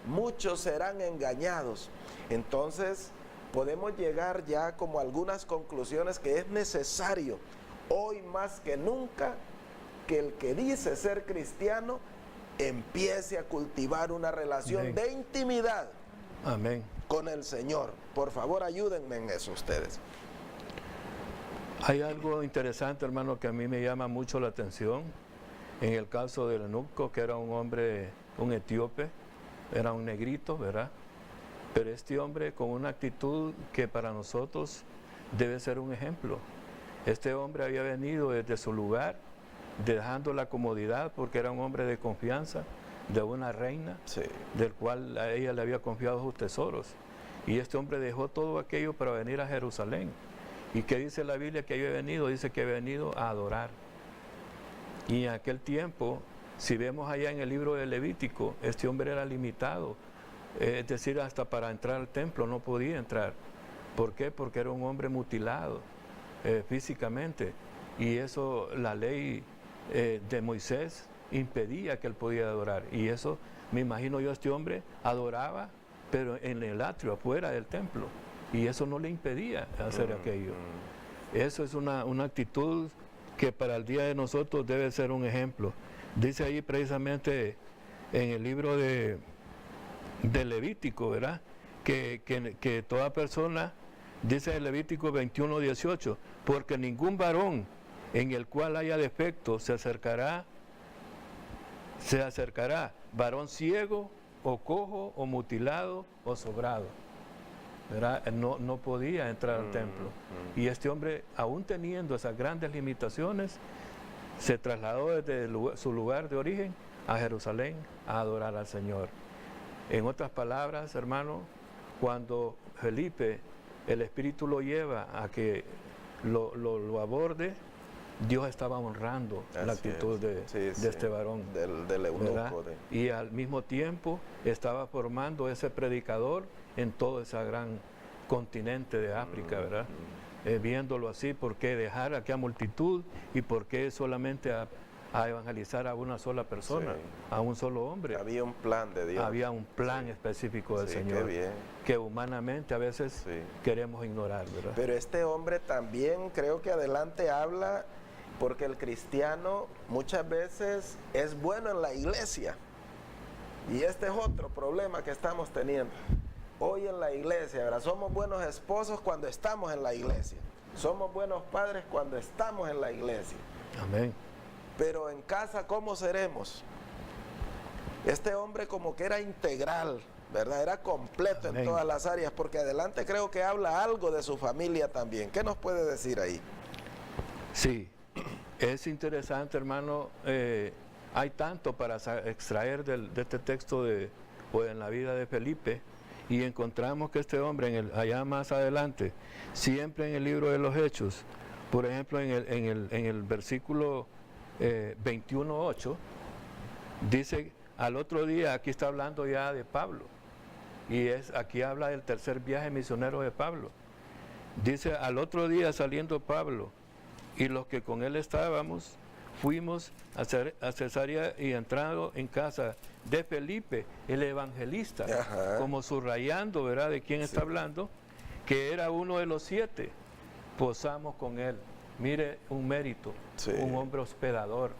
Muchos serán engañados. Entonces podemos llegar ya como a algunas conclusiones que es necesario hoy más que nunca que el que dice ser cristiano empiece a cultivar una relación de intimidad con el Señor. Por favor, ayúdenme en eso ustedes. Hay algo interesante, hermano, que a mí me llama mucho la atención. En el caso del eunuco, que era un hombre, un etíope, era un negrito, ¿verdad? Pero este hombre con una actitud que para nosotros debe ser un ejemplo. Este hombre había venido desde su lugar, dejando la comodidad, porque era un hombre de confianza, de una reina, del cual a ella le había confiado sus tesoros. Y este hombre dejó todo aquello para venir a Jerusalén. ¿Y qué dice la Biblia que había venido? Dice que había venido a adorar. Y en aquel tiempo, si vemos allá en el libro de Levítico, este hombre era limitado. Es decir, hasta para entrar al templo no podía entrar. ¿Por qué? Porque era un hombre mutilado físicamente. Y eso, la ley de Moisés impedía que él pudiera adorar. Y eso, me imagino yo, este hombre adoraba, pero en el atrio, afuera del templo. Y eso no le impedía hacer aquello. Eso es una actitud que para el día de nosotros debe ser un ejemplo. Dice ahí precisamente en el libro de Levítico, ¿verdad? Que toda persona, dice el Levítico 21:18, porque ningún varón en el cual haya defecto se acercará, varón ciego o cojo o mutilado o sobrado, ¿verdad? No podía entrar al templo. Y este hombre, aún teniendo esas grandes limitaciones, se trasladó desde su lugar de origen a Jerusalén a adorar al Señor. En otras palabras, hermano, cuando Felipe, el Espíritu lo lleva a que lo aborde, Dios estaba honrando la actitud de este varón, del eunuco. Y al mismo tiempo estaba formando ese predicador en todo ese gran continente de África, ¿verdad? Viéndolo así, ¿por qué dejar aquella multitud y por qué solamente a evangelizar a una sola persona, a un solo hombre? Había un plan de Dios. Había un plan específico del Señor, que humanamente a veces queremos ignorar, ¿verdad? Pero este hombre también creo que adelante habla, porque el cristiano muchas veces es bueno en la iglesia. Y este es otro problema que estamos teniendo hoy en la iglesia, ¿verdad? Somos buenos esposos cuando estamos en la iglesia. Somos buenos padres cuando estamos en la iglesia. Amén. Pero en casa, ¿cómo seremos? Este hombre como que era integral, ¿verdad? Era completo. Amén. En todas las áreas, porque adelante creo que habla algo de su familia también. ¿Qué nos puede decir ahí? Sí, es interesante, hermano. Hay tanto para extraer de este texto en la vida de Felipe, y encontramos que este hombre allá más adelante, siempre en el libro de los Hechos, por ejemplo en el versículo 21:8, dice al otro día, aquí está hablando ya de Pablo, y aquí habla del tercer viaje misionero de Pablo. Dice, al otro día saliendo Pablo y los que con él estábamos, fuimos a Cesarea y entrando en casa de Felipe, el evangelista, como subrayando, ¿verdad?, de quién está hablando, que era uno de los 7, posamos con él. Mire, un mérito, un hombre hospedador,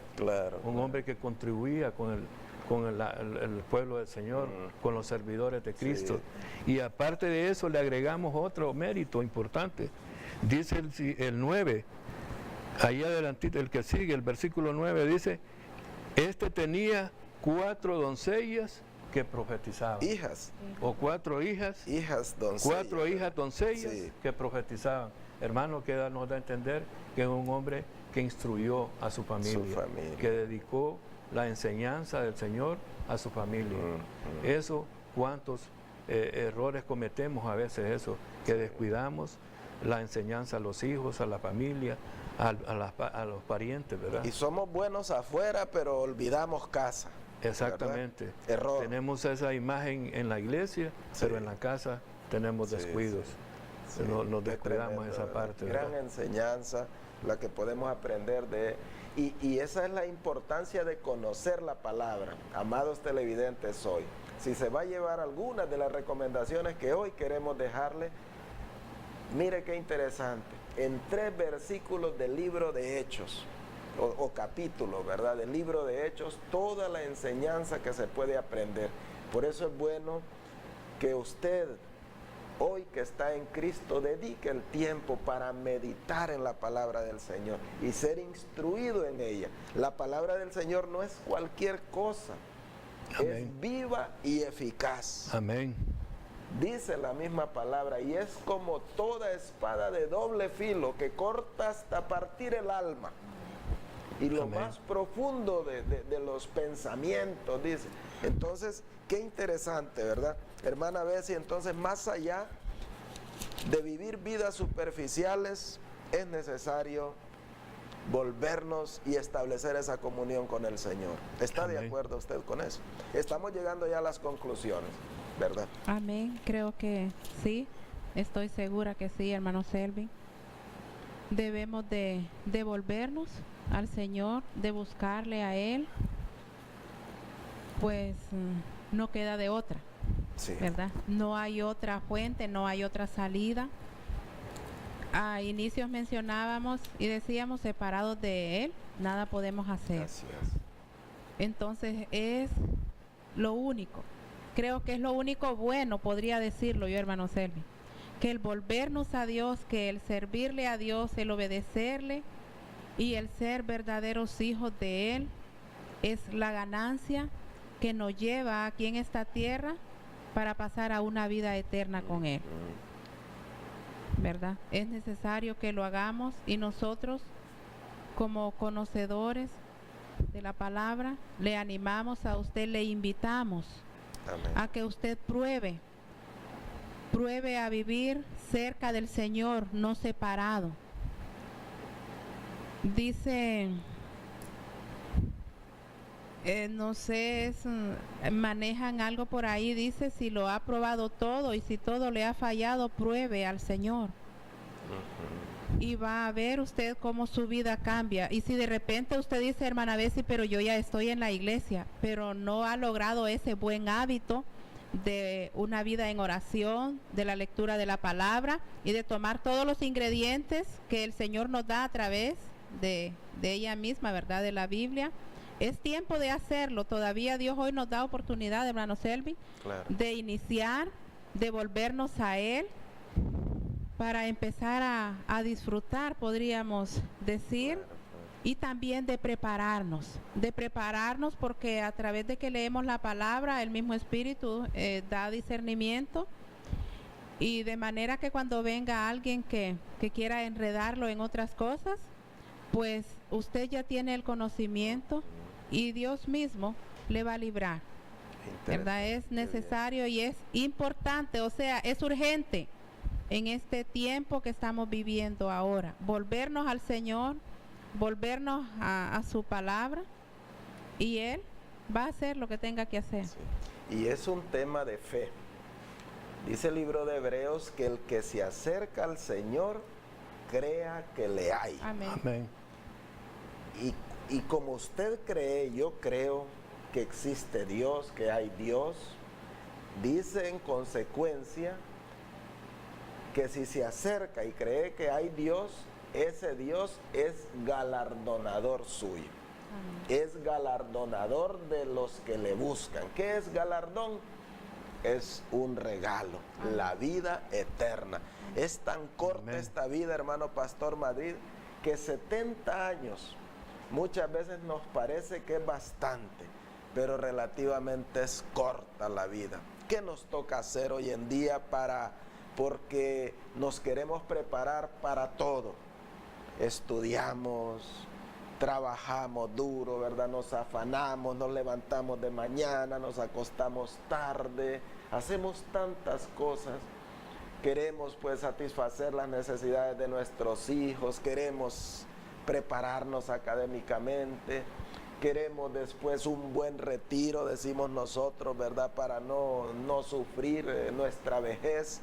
un hombre que contribuía con el pueblo del Señor, con los servidores de Cristo. Y aparte de eso le agregamos otro mérito importante. Dice el 9, ahí adelantito, el que sigue, el versículo 9 dice, este tenía 4 doncellas que profetizaban. Hijas. O 4 hijas. Hijas doncellas. 4 hijas doncellas que profetizaban. Hermano, que nos da a entender que es un hombre que instruyó a su familia, que dedicó la enseñanza del Señor a su familia. Eso, cuántos errores cometemos a veces, eso, que descuidamos la enseñanza a los hijos, a la familia, a los parientes, ¿verdad? Y somos buenos afuera, pero olvidamos casa. Exactamente. Error. Tenemos esa imagen en la iglesia, pero en la casa tenemos descuidos. Nos descuidamos esa parte. Gran enseñanza, la que podemos aprender de... Y esa es la importancia de conocer la palabra. Amados televidentes, hoy, si se va a llevar algunas de las recomendaciones que hoy queremos dejarle, mire qué interesante. En 3 versículos del libro de Hechos, o capítulos, ¿verdad?, del libro de Hechos, toda la enseñanza que se puede aprender. Por eso es bueno que usted, hoy que está en Cristo, dedique el tiempo para meditar en la palabra del Señor y ser instruido en ella. La palabra del Señor no es cualquier cosa. Amén. Es viva y eficaz. Amén. Dice la misma palabra, y es como toda espada de doble filo que corta hasta partir el alma y lo más profundo de los pensamientos, dice. Entonces, qué interesante, ¿verdad? Hermana Bessie, entonces más allá de vivir vidas superficiales, es necesario volvernos y establecer esa comunión con el Señor. ¿Está de acuerdo usted con eso? Estamos llegando ya a las conclusiones, ¿verdad? Amén, creo que sí, estoy segura que sí, hermano Selvin. Debemos de devolvernos al Señor, de buscarle a Él, pues no queda de otra, ¿verdad? No hay otra fuente, no hay otra salida. A inicios mencionábamos y decíamos, separados de Él, nada podemos hacer. Así es. Entonces es lo único. Creo que es lo único bueno, podría decirlo yo, hermano Selvi, que el volvernos a Dios, que el servirle a Dios, el obedecerle y el ser verdaderos hijos de Él es la ganancia que nos lleva aquí en esta tierra para pasar a una vida eterna con Él. ¿Verdad? Es necesario que lo hagamos y nosotros, como conocedores de la palabra, le animamos a usted, le invitamos Amén. a que usted pruebe a vivir cerca del Señor, no separado. Dice, no sé, manejan algo por ahí, dice, si lo ha probado todo y si todo le ha fallado, pruebe al Señor. Y va a ver usted cómo su vida cambia. Y si de repente usted dice, hermana Bessie, pero yo ya estoy en la iglesia, pero no ha logrado ese buen hábito de una vida en oración, de la lectura de la palabra y de tomar todos los ingredientes que el Señor nos da a través de ella misma, ¿verdad? De la Biblia. Es tiempo de hacerlo. Todavía Dios hoy nos da oportunidad, hermano Selvi, Claro. de iniciar, de volvernos a Él para empezar a disfrutar, podríamos decir, y también de prepararnos porque a través de que leemos la palabra, el mismo Espíritu da discernimiento, y de manera que cuando venga alguien que quiera enredarlo en otras cosas, pues usted ya tiene el conocimiento y Dios mismo le va a librar, ¿verdad? Es necesario y es importante, o sea, es urgente en este tiempo que estamos viviendo ahora, volvernos al Señor, volvernos a su palabra, y Él va a hacer lo que tenga que hacer. Sí. Y es un tema de fe. Dice el libro de Hebreos que el que se acerca al Señor crea que le hay. Amén. Amén. Y como usted cree, yo creo que existe Dios, que hay Dios, dice en consecuencia que si se acerca y cree que hay Dios, ese Dios es galardonador suyo. Es galardonador de los que le buscan. ¿Qué es galardón? Es un regalo, la vida eterna. Es tan corta Amén. esta vida, hermano Pastor Madrid, que 70 años muchas veces nos parece que es bastante, pero relativamente es corta la vida. ¿Qué nos toca hacer hoy en día porque nos queremos preparar para todo? Estudiamos, trabajamos duro, ¿verdad? Nos afanamos, nos levantamos de mañana, nos acostamos tarde, hacemos tantas cosas. Queremos pues satisfacer las necesidades de nuestros hijos, queremos prepararnos académicamente, queremos después un buen retiro, decimos nosotros, ¿verdad? Para no sufrir nuestra vejez,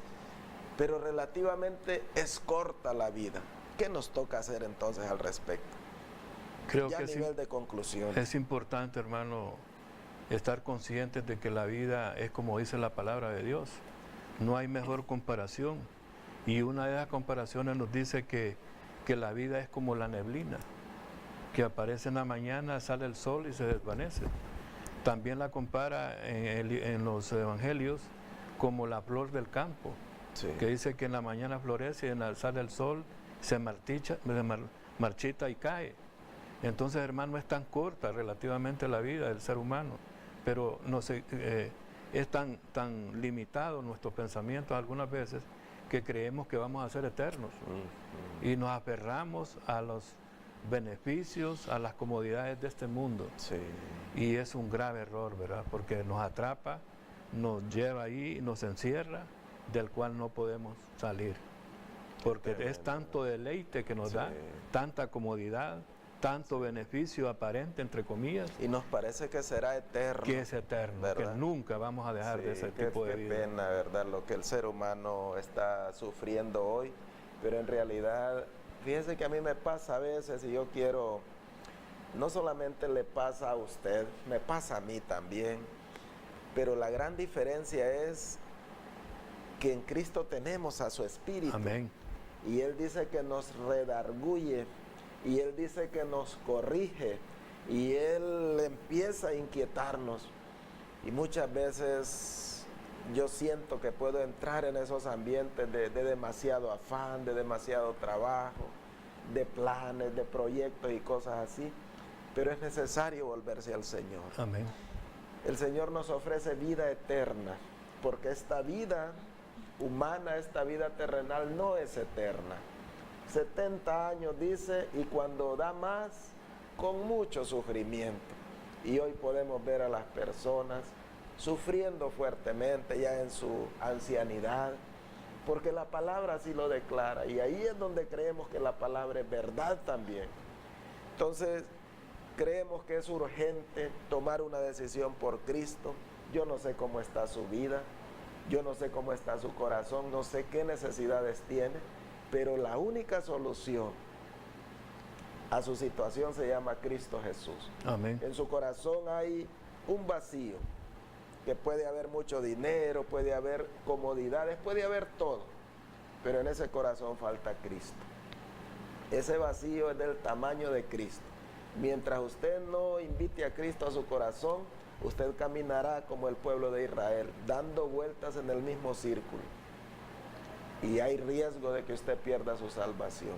pero relativamente es corta la vida. ¿Qué nos toca hacer entonces al respecto? Creo Ya que a nivel de conclusión. es importante, hermano, estar conscientes de que la vida es como dice la palabra de Dios. No hay mejor comparación. Y una de esas comparaciones nos dice que la vida es como la neblina, que aparece en la mañana, sale el sol y se desvanece. También la compara en los evangelios como la flor del campo, Sí. que dice que en la mañana florece y sale el sol, se marchita y cae. Entonces, hermano, es tan corta relativamente la vida del ser humano, pero no sé, es tan limitado nuestros pensamientos algunas veces que creemos que vamos a ser eternos y nos aferramos a los beneficios, a las comodidades de este mundo. Sí. Y es un grave error, ¿verdad? Porque nos atrapa, nos lleva ahí, nos encierra, del cual no podemos salir. Porque es tanto deleite que nos da, tanta comodidad, tanto beneficio aparente, entre comillas, Y nos parece que será eterno. que es eterno, ¿verdad? que nunca vamos a dejar de ese tipo de qué vida. pena, ¿verdad? Lo que el ser humano está sufriendo hoy, pero en realidad, fíjese que a mí me pasa a veces y yo quiero, no solamente le pasa a usted, me pasa a mí también, pero la gran diferencia es que en Cristo tenemos a su Espíritu. Amén. y Él dice que nos redarguye, y Él dice que nos corrige, y Él empieza a inquietarnos. Y muchas veces yo siento que puedo entrar en esos ambientes de demasiado afán, de demasiado trabajo, de planes, de proyectos y cosas así, pero es necesario volverse al Señor. Amén. El Señor nos ofrece vida eterna, porque esta vida humana, esta vida terrenal no es eterna. 70 años dice, y cuando da más, con mucho sufrimiento. Y hoy podemos ver a las personas sufriendo fuertemente ya en su ancianidad, porque la palabra así lo declara, y ahí es donde creemos que la palabra es verdad también. Entonces, creemos que es urgente tomar una decisión por Cristo. Yo no sé cómo está su vida, yo no sé cómo está su corazón, no sé qué necesidades tiene, pero la única solución a su situación se llama Cristo Jesús. Amén. En su corazón hay un vacío, que puede haber mucho dinero, puede haber comodidades, puede haber todo, pero en ese corazón falta Cristo. Ese vacío es del tamaño de Cristo. Mientras usted no invite a Cristo a su corazón, usted caminará como el pueblo de Israel, dando vueltas en el mismo círculo. Y hay riesgo de que usted pierda su salvación.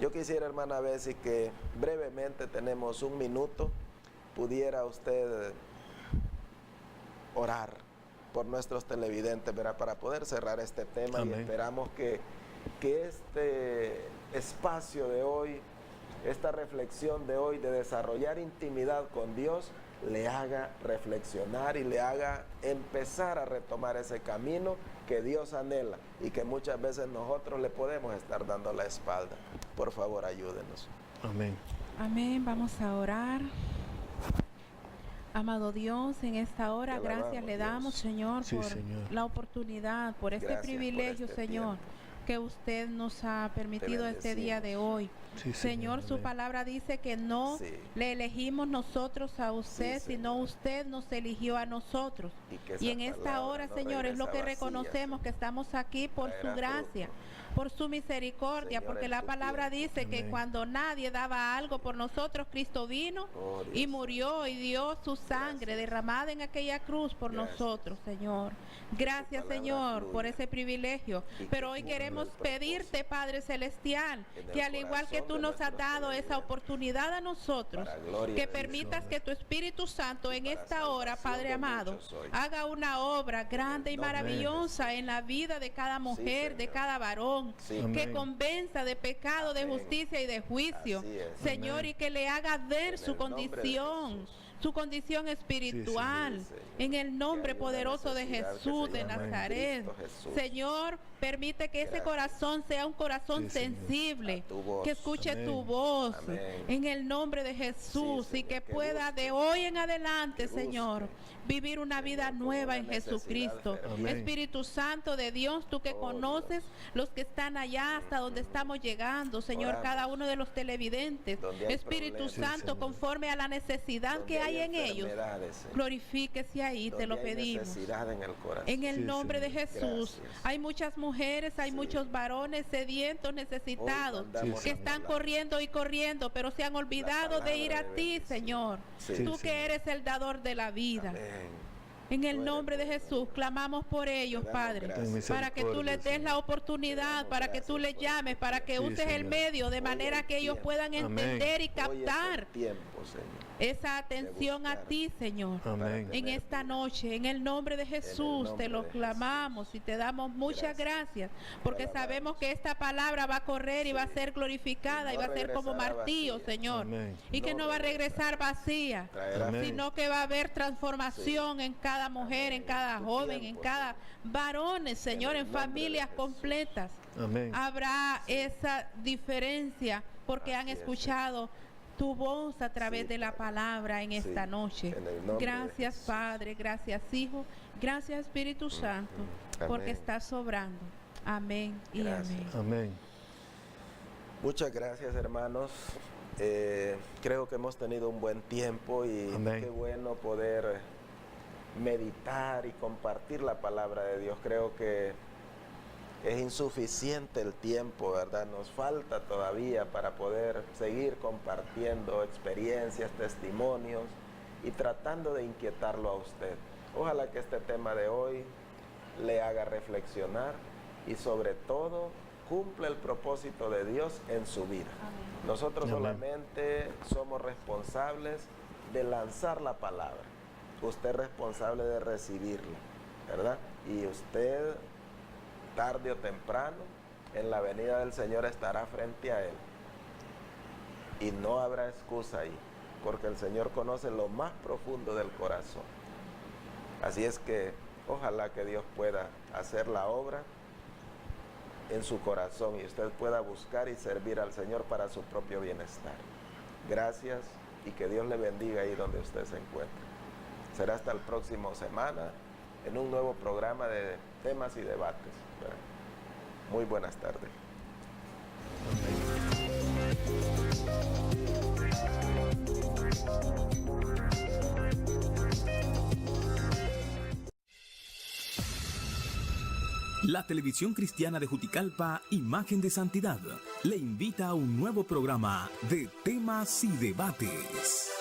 Yo quisiera, hermana Bessie, que brevemente, tenemos un minuto, pudiera usted orar por nuestros televidentes, ¿verdad? Para poder cerrar este tema. Amén. Y esperamos que este espacio de hoy, esta reflexión de hoy de desarrollar intimidad con Dios, le haga reflexionar y le haga empezar a retomar ese camino que Dios anhela y que muchas veces nosotros le podemos estar dando la espalda. Por favor, ayúdenos. Amén. Amén. Vamos a orar. Amado Dios, en esta hora, gracias le damos, Señor, por la oportunidad, por este privilegio, Señor, que usted nos ha permitido este día de hoy. Sí, Señor, su palabra dice que no le elegimos nosotros a usted, sino usted nos eligió a nosotros. Y en esta hora, Señor, es lo que reconocemos, que estamos aquí por su gracia, por su misericordia, Señor, porque la palabra dice que cuando nadie daba algo por nosotros, Cristo vino y murió y dio su sangre derramada en aquella cruz por nosotros, Señor. Gracias, Señor, por ese privilegio. Pero hoy queremos pedirte, Padre Celestial, que al igual que tú nos has dado esa oportunidad a nosotros, que permitas que tu Espíritu Santo en esta hora, Padre amado, haga una obra grande y maravillosa en la vida de cada mujer, de cada varón, que convenza de pecado, de justicia y de juicio, Señor, y que le haga ver su condición espiritual, en el nombre poderoso de Jesús de Nazaret. Señor, permite que ese corazón sea un corazón sensible, que escuche tu voz, en el nombre de Jesús, y que pueda de hoy en adelante, Señor, vivir una vida nueva en Jesucristo. Espíritu Santo de Dios, tú que conoces los que están allá hasta donde estamos llegando, Señor, cada uno de los televidentes, Espíritu Santo, conforme a la necesidad que hay en ellos, glorifíquese ahí, te lo pedimos. En el nombre de Jesús, hay muchas mujeres, hay muchos varones sedientos, necesitados, que están corriendo y corriendo, pero se han olvidado de ir a ti, Señor. Tú que eres el dador de la vida. En el nombre de Jesús, clamamos por ellos, Padre, para que tú les des la oportunidad, para que tú les llames, para que uses el medio, de manera que ellos puedan entender y captar esa atención a ti, Señor. En esta noche, en el nombre de Jesús, te lo clamamos y te damos muchas gracias, porque sabemos que esta palabra va a correr y va a ser glorificada y va a ser como martillo, Señor, y que no va a regresar vacía, sino que va a haber transformación en cada mujer, en cada joven, en cada varón, Señor, en familias completas. Habrá esa diferencia porque han escuchado tu voz a través de la palabra en esta noche. Gracias, Padre, gracias, Hijo, gracias, Espíritu Santo, porque estás sobrando. Amén y amén. Muchas gracias, hermanos. Creo que hemos tenido un buen tiempo y qué bueno poder meditar y compartir la palabra de Dios. Creo que Es insuficiente el tiempo, ¿verdad? Nos falta todavía para poder seguir compartiendo experiencias, testimonios y tratando de inquietarlo a usted. Ojalá que este tema de hoy le haga reflexionar y sobre todo cumpla el propósito de Dios en su vida. Amén. Nosotros Amén. solamente somos responsables de lanzar la palabra. Usted es responsable de recibirla, ¿verdad? Y usted, tarde o temprano, en la venida del Señor estará frente a Él. Y no habrá excusa ahí, porque el Señor conoce lo más profundo del corazón. Así es que ojalá que Dios pueda hacer la obra en su corazón y usted pueda buscar y servir al Señor para su propio bienestar. Gracias y que Dios le bendiga ahí donde usted se encuentre. Será hasta el próximo semana en un nuevo programa de temas y debates. Muy buenas tardes. La televisión cristiana de Juticalpa, Imagen de Santidad, le invita a un nuevo programa de temas y debates.